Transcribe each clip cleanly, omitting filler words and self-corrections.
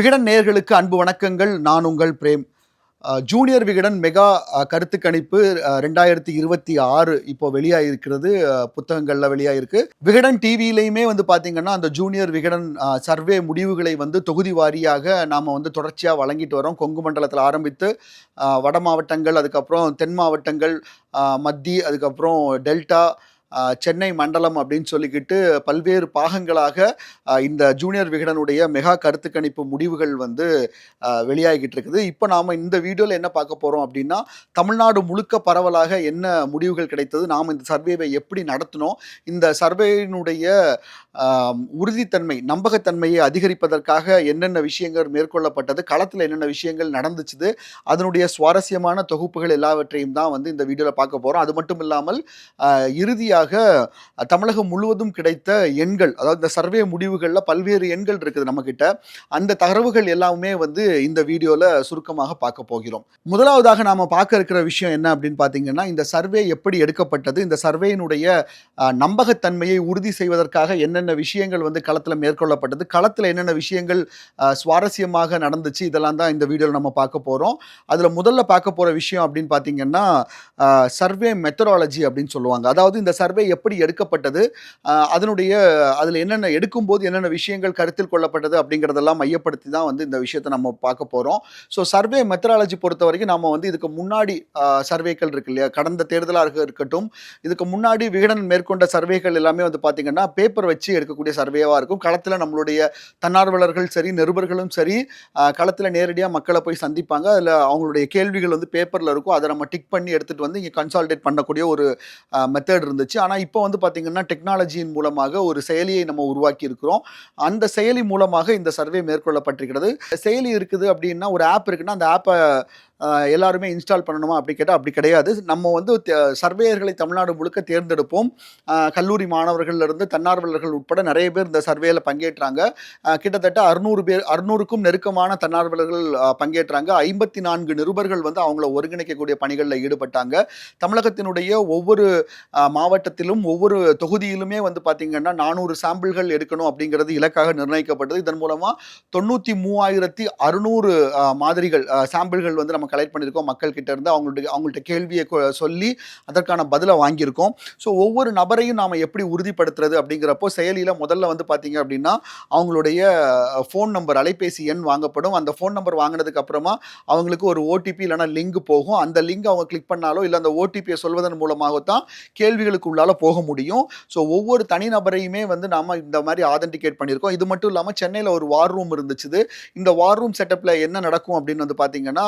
விகடன் நேயர்களுக்கு அன்பு வணக்கங்கள். நான் உங்கள் பிரேம். ஜூனியர் விகடன் மெகா கருத்து கணிப்பு 2026 இப்போ வெளியாகிருக்கிறது. புத்தகங்கள்ல வெளியாகிருக்கு. விகடன் டிவியிலயுமே வந்து பார்த்தீங்கன்னா, அந்த ஜூனியர் விகடன் சர்வே முடிவுகளை வந்து தொகுதி வாரியாக நாம வந்து தொடர்ச்சியா வழங்கிட்டு வரோம். கொங்கு மண்டலத்தில ஆரம்பித்து வட மாவட்டங்கள், அதுக்கப்புறம் தென் மாவட்டங்கள், மத்தி, அதுக்கப்புறம் டெல்டா, சென்னை மண்டலம் அப்படின்னு சொல்லிக்கிட்டு பல்வேறு பாகங்களாக இந்த ஜூனியர் விகடனுடைய மெகா கருத்து கணிப்பு முடிவுகள் வந்து வெளியாகிட்டு இருக்குது. இப்போ நாம இந்த வீடியோல என்ன பார்க்க போறோம் அப்படின்னா, தமிழ்நாடு முழுக்க பரவலாக என்ன முடிவுகள் கிடைத்தது, நாம இந்த சர்வேவை எப்படி நடத்தினோம், இந்த சர்வேயினுடைய உறுதித்தன்மை, நம்பகத்தன்மையை அதிகரிப்பதற்காக என்னென்ன விஷயங்கள் மேற்கொள்ளப்பட்டது, களத்தில் என்னென்ன விஷயங்கள் நடந்துச்சுது, அதனுடைய சுவாரஸ்யமான தொகுப்புகள் எல்லாவற்றையும் தான் வந்து இந்த வீடியோல பார்க்க போறோம். அது மட்டும் இல்லாமல் இறுதியாக தமிழகம் முழுவதும் கிடைத்த எண்கள், அதாவது இந்த சர்வே முடிவுகள்ல பல்வேறு எண்கள் இருக்குது நம்மகிட்ட. அந்த தரவுகள் எல்லாமே வந்து இந்த வீடியோல சுருக்கமாக பார்க்க போகிறோம். முதலாவதாக நாம பார்க்க இருக்கிற விஷயம் என்ன அப்படின்னு பார்த்தீங்கன்னா, இந்த சர்வே எப்படி எடுக்கப்பட்டது, இந்த சர்வேயினுடைய நம்பகத்தன்மையை உறுதி செய்வதற்காக என்னென்ன விஷயங்கள் வந்து களத்துல மேற்கொள்ளப்பட்டது, களத்துல என்னென்ன விஷயங்கள் சுவாரஸ்யமாக நடந்துச்சு, இதெல்லாம் தான் இந்த வீடியோல நம்ம பார்க்க போறோம். அதுல முதல்ல பார்க்க போற விஷயம் அப்படின்னு பார்த்தீங்கன்னா, சர்வே மெத்தடாலஜி அப்படின்னு சொல்லுவாங்க. அதாவது இந்த சர்வே எப்படி எடுக்கப்பட்டது, அதனுடைய அதில் என்னென்ன எடுக்கும்போது என்னென்ன விஷயங்கள் கருத்தில் கொள்ளப்பட்டது அப்படிங்கிறதெல்லாம் மையப்படுத்தி தான் வந்து இந்த விஷயத்தை நம்ம பார்க்க போகிறோம். ஸோ சர்வே மெத்தடாலஜி பொறுத்த வரைக்கும் நம்ம வந்து இதுக்கு முன்னாடி சர்வேக்கள் இருக்கு இல்லையா, கடந்த தேர்தலாக இருக்கட்டும், இதுக்கு முன்னாடி விகடன் மேற்கொண்ட சர்வேகள் எல்லாமே வந்து பார்த்தீங்கன்னா பேப்பர் வச்சு எடுக்கக்கூடிய சர்வேவாக இருக்கும். களத்தில் நம்மளுடைய தன்னார்வலர்கள் சரி, நிருபர்களும் சரி, களத்தில் நேரடியாக மக்களை போய் சந்திப்பாங்க. அதில் அவங்களுடைய கேள்விகள் வந்து பேப்பரில் இருக்கும். அதை நம்ம டிக் பண்ணி எடுத்துகிட்டு வந்து இங்கே கன்சால்டேட் பண்ணக்கூடிய ஒரு மெத்தட் இருந்துச்சு. ஆனால் இப்போ வந்து பார்த்தீங்கன்னா டெக்னாலஜியின் மூலமாக ஒரு செயலியை நம்ம உருவாக்கி இருக்கிறோம். அந்த செயலி மூலமாக இந்த சர்வே மேற்கொள்ளப்பட்டிருக்கிறது. செயலி இருக்குது அப்படின்னா, ஒரு ஆப் இருக்குன்னா அந்த ஆப்பை எல்லாருமே இன்ஸ்டால் பண்ணணுமா அப்படி கேட்டால் அப்படி கிடையாது. நம்ம வந்து சர்வேயர்களை தமிழ்நாடு முழுக்க தேர்ந்தெடுப்போம். கல்லூரி மாணவர்கள்லேருந்து தன்னார்வலர்கள் உட்பட நிறைய பேர் இந்த சர்வேயில் பங்கேற்றாங்க. கிட்டத்தட்ட 600 பேர், 600க்கும் நெருக்கமான தன்னார்வலர்கள் பங்கேற்றாங்க. 54 நிருபர்கள் வந்து அவங்கள ஒருங்கிணைக்கக்கூடிய பணிகளில் ஈடுபட்டாங்க. தமிழகத்தினுடைய ஒவ்வொரு மாவட்டத்திலும் ஒவ்வொரு தொகுதியிலுமே வந்து பார்த்தீங்கன்னா 400 சாம்பிள்கள் எடுக்கணும் அப்படிங்கிறது இலக்காக நிர்ணயிக்கப்பட்டது. இதன் மூலமாக 93,600 மாதிரிகள், சாம்பிள்கள் வந்து நம்ம கலெக்ட் பண்ணியிருக்கோம். மக்கள் கிட்ட இருந்து அவங்கள்ட்ட கேள்வியை சொல்லி அதற்கான பதிலை வாங்கியிருக்கோம். ஸோ ஒவ்வொரு நபரையும் நாம் எப்படி உறுதிப்படுத்துறது அப்படிங்கிறப்போ, செயலியில் முதல்ல வந்து பார்த்தீங்க அப்படின்னா அவங்களுடைய ஃபோன் நம்பர், அலைபேசி எண் வாங்கப்படும். அந்த ஃபோன் நம்பர் வாங்கினதுக்கு அப்புறமா அவங்களுக்கு ஒரு ஓடிபி இல்லைனா லிங்க் போகும். அந்த லிங்க் அவங்க கிளிக் பண்ணாலோ இல்லை அந்த ஓடிபியை சொல்வதன் மூலமாகத்தான் கேள்விகளுக்கு உள்ளால போக முடியும். ஸோ ஒவ்வொரு தனிநபரையுமே வந்து நாம இந்த மாதிரி ஆதென்டிகேட் பண்ணியிருக்கோம். இது மட்டும் இல்லாமல் சென்னையில் ஒரு வார் ரூம் இருந்துச்சு. இந்த வார் ரூம் செட்டப்பில் என்ன நடக்கும் அப்படின்னு வந்து பார்த்தீங்கன்னா,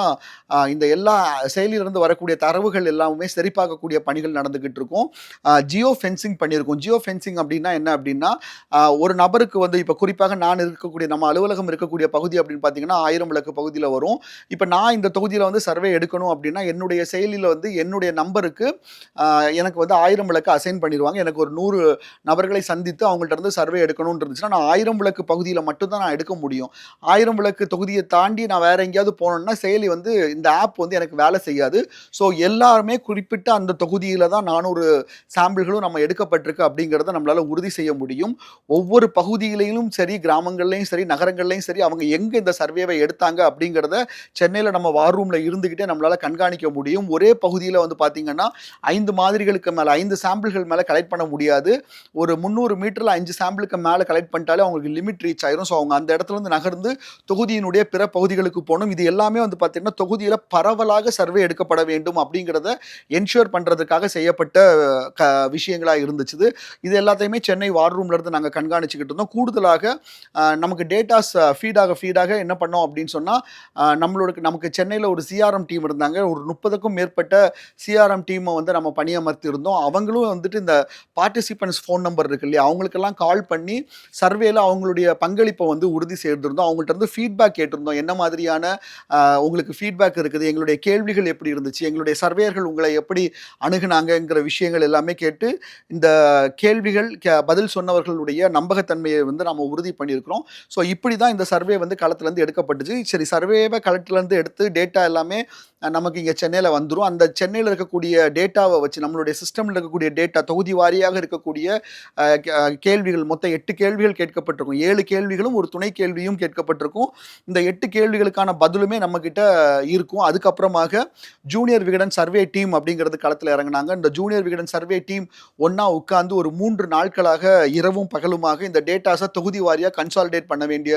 இந்த எல்லா செயலிலிருந்து வரக்கூடிய தரவுகள் எல்லாமே சரிபார்க்கக்கூடிய பணிகள் நடந்துகிட்டு இருக்கும். ஜியோ ஃபென்சிங் பண்ணியிருக்கும். ஜியோ ஃபென்சிங் அப்படின்னா என்ன அப்படின்னா, ஒரு நபருக்கு வந்து இப்போ குறிப்பாக நான் இருக்கக்கூடிய, நம்ம அலுவலகம் இருக்கக்கூடிய பகுதி அப்படின்னு பார்த்தீங்கன்னா 1000 விளக்கு பகுதியில் வரும். இப்போ நான் இந்த தொகுதியில் வந்து சர்வே எடுக்கணும் அப்படின்னா என்னுடைய செயலியில் வந்து என்னுடைய நம்பருக்கு எனக்கு வந்து 1000 விளக்கு அசைன் பண்ணிடுவாங்க. எனக்கு ஒரு 100 நபர்களை சந்தித்து அவங்கள்ட்ட இருந்து சர்வே எடுக்கணும்னு இருந்துச்சுன்னா நான் 1000 விளக்கு பகுதியில் மட்டும்தான் நான் எடுக்க முடியும். 1000 விளக்கு தொகுதியை தாண்டி நான் வேற எங்கேயாவது போனோம்னா செயலி வந்து, இந்த ஆப் வந்து எனக்கு வேலை செய்யாது. ஸோ எல்லாருமே குறிப்பிட்ட அந்த தொகுதியில் தான் 400 சாம்பிள்களும் நம்ம எடுக்கப்பட்டிருக்கு அப்படிங்கிறத நம்மளால உறுதி செய்ய முடியும். ஒவ்வொரு பகுதியிலையும் சரி, கிராமங்கள்லையும் சரி, நகரங்கள்லையும் சரி, அவங்க எங்கே இந்த சர்வேவை எடுத்தாங்க அப்படிங்கிறத சென்னையில் நம்ம வார் ரூமில் இருந்துக்கிட்டே நம்மளால கண்காணிக்க முடியும். ஒரே பகுதியில் வந்து பார்த்தீங்கன்னா 5 மாதிரிகளுக்கு மேலே, 5 சாம்பிள்கள் மேலே கலெக்ட் பண்ண முடியாது. ஒரு 300 மீட்டரில் 5 சாம்பிளுக்கு மேலே கலெக்ட் பண்ணிட்டாலே அவங்களுக்கு லிமிட் ரீச் ஆயிரும். ஸோ அவங்க அந்த இடத்துல இருந்து நகர்ந்து தொகுதியினுடைய பிற பகுதிகளுக்கு போகணும். இது எல்லாமே வந்து பார்த்தீங்கன்னா தொகுதியில் பரவலாக சர்வே எடுக்கப்பட வேண்டும் அப்படிங்கிறத என்ஷூர் பண்ணுறதுக்காக செய்யப்பட்ட விஷயங்களாக இருந்துச்சு. இது எல்லாத்தையுமே சென்னை வார் ரூம்ல இருந்து நாங்கள் கண்காணிச்சுக்கிட்டு இருந்தோம். கூடுதலாக நமக்கு டேட்டாஸ் ஃபீடாக என்ன பண்ணோம் அப்படின்னு சொன்னால், நமக்கு சென்னையில் ஒரு சிஆர்எம் டீம் இருந்தாங்க. ஒரு 30க்கும் மேற்பட்ட சிஆர்எம் டீமை வந்து நம்ம பணியமர்த்தி இருந்தோம். அவங்களும் வந்துட்டு இந்த பார்ட்டிசிபென்ட்ஸ் ஃபோன் நம்பர் இருக்கு இல்லையா, அவங்களுக்கெல்லாம் கால் பண்ணி சர்வேல அவங்களுடைய பங்களிப்பை வந்து உறுதி செய்திருந்தோம். அவங்கள்ட்ட இருந்து ஃபீட்பேக் கேட்டிருந்தோம். என்ன மாதிரியான உங்களுக்கு ஃபீட்பேக் இருக்குது, எங்களுடைய கேள்விகள் எப்படி இருந்துச்சு, எங்களுடைய சர்வேயர்கள் உங்களை எப்படி அணுகுனாங்கங்கிற விஷயங்கள் எல்லாமே கேட்டு இந்த கேள்விகள் பதில் சொன்னவர்களுடைய நம்பகத்தன்மையை வந்து நம்ம உறுதி பண்ணியிருக்கிறோம். ஸோ இப்படி தான் இந்த சர்வே வந்து களத்துலேருந்து எடுக்கப்பட்டுச்சு. சரி, சர்வேவை களத்துலேருந்து எடுத்து டேட்டா எல்லாமே நமக்கு இங்கே சென்னையில் வந்துடும். அந்த சென்னையில் இருக்கக்கூடிய டேட்டாவை வச்சு நம்மளுடைய சிஸ்டமில் இருக்கக்கூடிய டேட்டா தொகுதி வாரியாக இருக்கக்கூடிய கேள்விகள் மொத்தம் 8 கேள்விகள் கேட்கப்பட்டிருக்கும். 7 கேள்விகளும் ஒரு துணை கேள்வியும் கேட்கப்பட்டிருக்கும். இந்த 8 கேள்விகளுக்கான பதிலுமே நம்மக்கிட்ட இருக்கும். அதுக்கப்புறமாக ஜூனியர் விகடன் சர்வே டீம் அப்படிங்கிறது களத்தில் இறங்கினாங்க. இந்த ஜூனியர் விகடன் சர்வே டீம் ஒன்றா உட்கார்ந்து ஒரு 3 நாட்களாக இரவும் பகலுமாக இந்த டேட்டாஸை தொகுதி வாரியாக கன்சாலிடேட் பண்ண வேண்டிய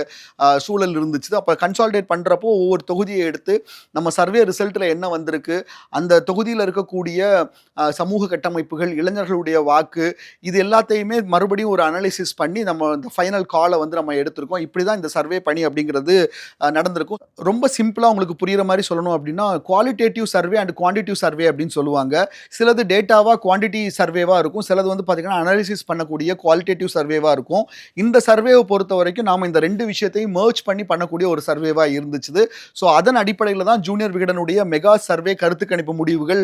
சூழல் இருந்துச்சு. அப்போ கன்சாலிடேட் பண்ணுறப்போ ஒவ்வொரு தொகுதியை எடுத்து நம்ம சர்வே ரிசல்ட்டில் என்ன வந்திருக்கு, அந்த தொகுதியில் இருக்கக்கூடிய சமூக கட்டமைப்புகள், இளைஞர்களுடைய வாக்கு, இது எல்லாத்தையுமே மறுபடியும் ஒரு அனாலிசிஸ் பண்ணி நம்ம இந்த ஃபைனல் காலை வந்து நம்ம எடுத்திருக்கோம். இப்படி தான் இந்த சர்வே பணி அப்படிங்கிறது நடந்திருக்கும். ரொம்ப சிம்பிளாக உங்களுக்கு புரிகிற மாதிரி சொல்லணும் அப்படின்னா, qualitative survey and quantitative survey அப்படின்னு சொல்லுவாங்க. சிலது டேட்டாவாக குவான்டிட்டி சர்வேவாக இருக்கும், சிலது வந்து பார்த்தீங்கன்னா அனாலிசிஸ் பண்ணக்கூடிய குவாலிட்டேட்டிவ் சர்வேவாக இருக்கும். இந்த சர்வேவை பொறுத்த வரைக்கும் நாம் இந்த 2 விஷயத்தையும் மர்ஜ் பண்ணி பண்ணக்கூடிய ஒரு சர்வேவாக இருந்துச்சு. ஸோ அதன் அடிப்படையில் தான் ஜூனியர் விகடனுடைய மெகா சர்வே கருத்து கணிப்பு முடிவுகள்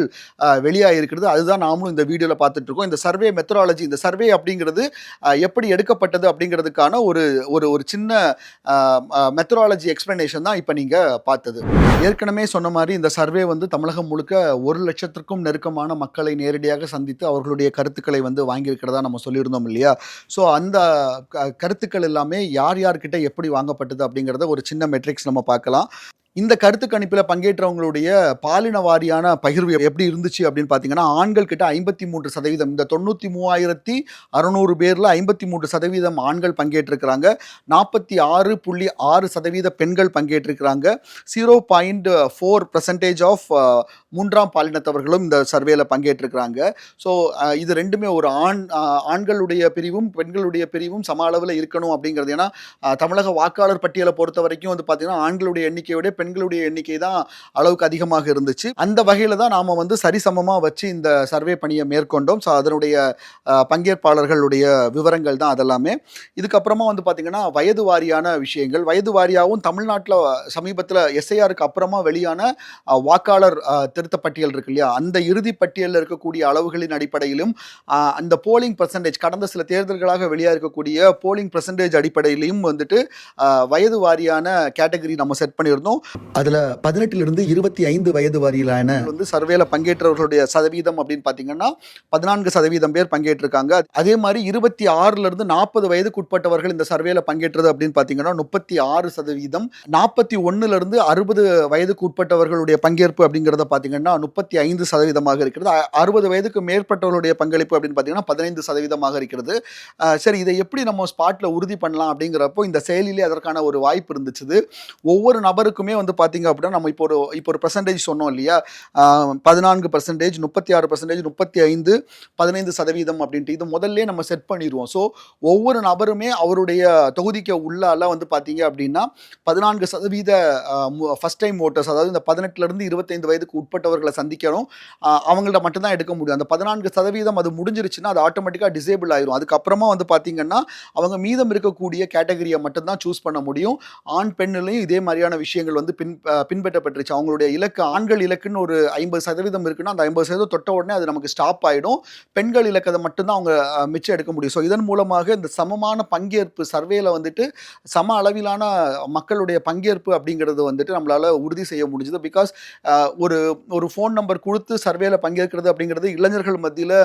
வெளியாகிருக்கிறது. அதுதான் நாமளும் இந்த வீடியோவில் பார்த்துட்டு இருக்கோம். இந்த சர்வே மெத்தடாலஜி, இந்த சர்வே அப்படிங்கிறது எப்படி எடுக்கப்பட்டது அப்படிங்கிறதுக்கான ஒரு ஒரு ஒரு சின்ன மெத்தடாலஜி எக்ஸ்பிளனேஷன் தான் இப்போ நீங்கள் பார்த்தது. ஏற்கனவே சொன்ன மாதிரி இந்த சர்வே வந்து தமிழகம் முழுக்க 1 லட்சத்திற்கும் நெருக்கமான மக்களை நேரடியாக சந்தித்து அவர்களுடைய கருத்துக்களை வந்து வாங்கியிருக்கிறதா நம்ம சொல்லியிருந்தோம் இல்லையா? ஸோ அந்த கருத்துக்கள் எல்லாமே யார் யார்கிட்ட எப்படி வாங்கப்பட்டது அப்படிங்கிறத ஒரு சின்ன மெட்ரிக்ஸ் நம்ம பார்க்கலாம். இந்த கருத்து கணிப்பில் பங்கேற்றவங்களுடைய பாலின வாரியான பகிர்வு எப்படி இருந்துச்சு அப்படின்னு பார்த்தீங்கன்னா, ஆண்கள் கிட்ட 53%, இந்த 93,600 பேரில் 53% ஆண்கள் பங்கேற்றிருக்கிறாங்க. 46.6% பெண்கள் பங்கேற்றிருக்கிறாங்க. 0.4% ஆஃப் மூன்றாம் பாலினத்தவர்களும் இந்த சர்வேல பங்கேற்றிருக்கிறாங்க. ஸோ இது ரெண்டுமே ஒரு ஆண்களுடைய பிரிவும் பெண்களுடைய பிரிவும் சம அளவில் இருக்கணும் அப்படிங்கிறது. ஏன்னா தமிழக வாக்காளர் பட்டியலை பொறுத்த வரைக்கும் வந்து பார்த்தீங்கன்னா ஆண்களுடைய எண்ணிக்கையோட பெண்களுடைய எண்ணிக்கை தான் அளவுக்கு அதிகமாக இருந்துச்சு. அந்த வகையில் தான் நாம் வந்து சரிசமமாக வச்சு இந்த சர்வே பணியை மேற்கொண்டோம். ஸோ அதனுடைய பங்கேற்பாளர்களுடைய விவரங்கள் தான் அதெல்லாமே. இதுக்கப்புறமா வந்து பார்த்திங்கன்னா வயது வாரியான விஷயங்கள், வயது வாரியாகவும் தமிழ்நாட்டில் சமீபத்தில் எஸ்ஐஆருக்கு அப்புறமா வெளியான வாக்காளர் திருத்த பட்டியல் இருக்கு இல்லையா, அந்த இறுதி பட்டியலில் இருக்கக்கூடிய அளவுகளின் அடிப்படையிலும் அந்த போலிங் பர்சன்டேஜ், கடந்த சில தேர்தல்களாக வெளியாக இருக்கக்கூடிய போலிங் பர்சன்டேஜ் அடிப்படையிலையும் வந்துட்டு வயது வாரியான கேட்டகரி நம்ம செட் பண்ணியிருந்தோம். அதில் 18லிருந்து 25 வயது வரையிலான வந்து சர்வேல பங்கேற்றவர்களுடைய சதவீதம் அப்படின்னு பார்த்தீங்கன்னா 14% பேர் பங்கேற்றிருக்காங்க. அதே மாதிரி 26லிருந்து 40 வயதுக்குட்பட்டவர்கள் இந்த சர்வேல பங்கேற்றது அப்படின்னு பார்த்தீங்கன்னா 36%. 41லிருந்து 60 வயதுக்கு உட்பட்டவர்களுடைய பங்கேற்பு அப்படிங்கிறத பார்த்தீங்கன்னா 35% இருக்கிறது. 60 வயதுக்கு மேற்பட்டவர்களுடைய பங்களிப்பு அப்படின்னு பார்த்தீங்கன்னா 15% இருக்கிறது. சரி, இதை எப்படி நம்ம ஸ்பாட்டில் உறுதி பண்ணலாம் அப்படிங்கிறப்போ இந்த செயலிலே அதற்கான ஒரு வாய்ப்பு இருந்துச்சு. ஒவ்வொரு நபருக்குமே வந்து பார்த்தீங்க அப்படின்னா நம்ம இப்போ ஒரு பர்சன்டேஜ் சொன்னோம் இல்லையா, 14%, 36%, 35, 15% அப்படின்ட்டு இது முதல்ல நம்ம செட் பண்ணிடுவோம். ஸோ ஒவ்வொரு நபருமே அவருடைய தொகுதிக்கு உள்ளால வந்து பார்த்தீங்க அப்படின்னா 14% ஃபர்ஸ்ட் டைம் ஓட்டர்ஸ், அதாவது இந்த 18லிருந்து 25 வயதுக்கு உட்பட்டவர்களை சந்திக்கணும். அவங்கள்ட்ட மட்டும்தான் எடுக்க முடியும். அந்த 14% அது முடிஞ்சிருச்சுன்னா அது ஆட்டோமேட்டிக்காக டிசேபிள் ஆயிரும். அதுக்கப்புறமா வந்து பார்த்தீங்கன்னா அவங்க மீதம் இருக்கக்கூடிய கேட்டகரியை மட்டும்தான் சூஸ் பண்ண முடியும். ஆண் பெண்ணிலையும் இதே மாதிரியான விஷயங்கள் வந்து பின்பற்றப்பட்டுருச்சு. அவங்களுடைய இலக்கு, ஆண்கள் இலக்குன்னு ஒரு 50% இருக்குன்னா அந்த 50% தொட்ட உடனே அது நமக்கு ஸ்டாப் ஆகிடும். பெண்கள் இலக்கத்தை மட்டும்தான் அவங்க மிச்சம் எடுக்க முடியும். ஸோ இதன் மூலமாக இந்த சமமான பங்கேற்பு சர்வேல வந்துட்டு சம அளவிலான மக்களுடைய பங்கேற்பு அப்படிங்கிறது வந்துட்டு நம்மளால உறுதி செய்ய முடிஞ்சது. பிகாஸ் ஒரு ஃபோன் நம்பர் கொடுத்து சர்வேல பங்கேற்கிறது அப்படிங்கிறது இளைஞர்கள் மத்தியில்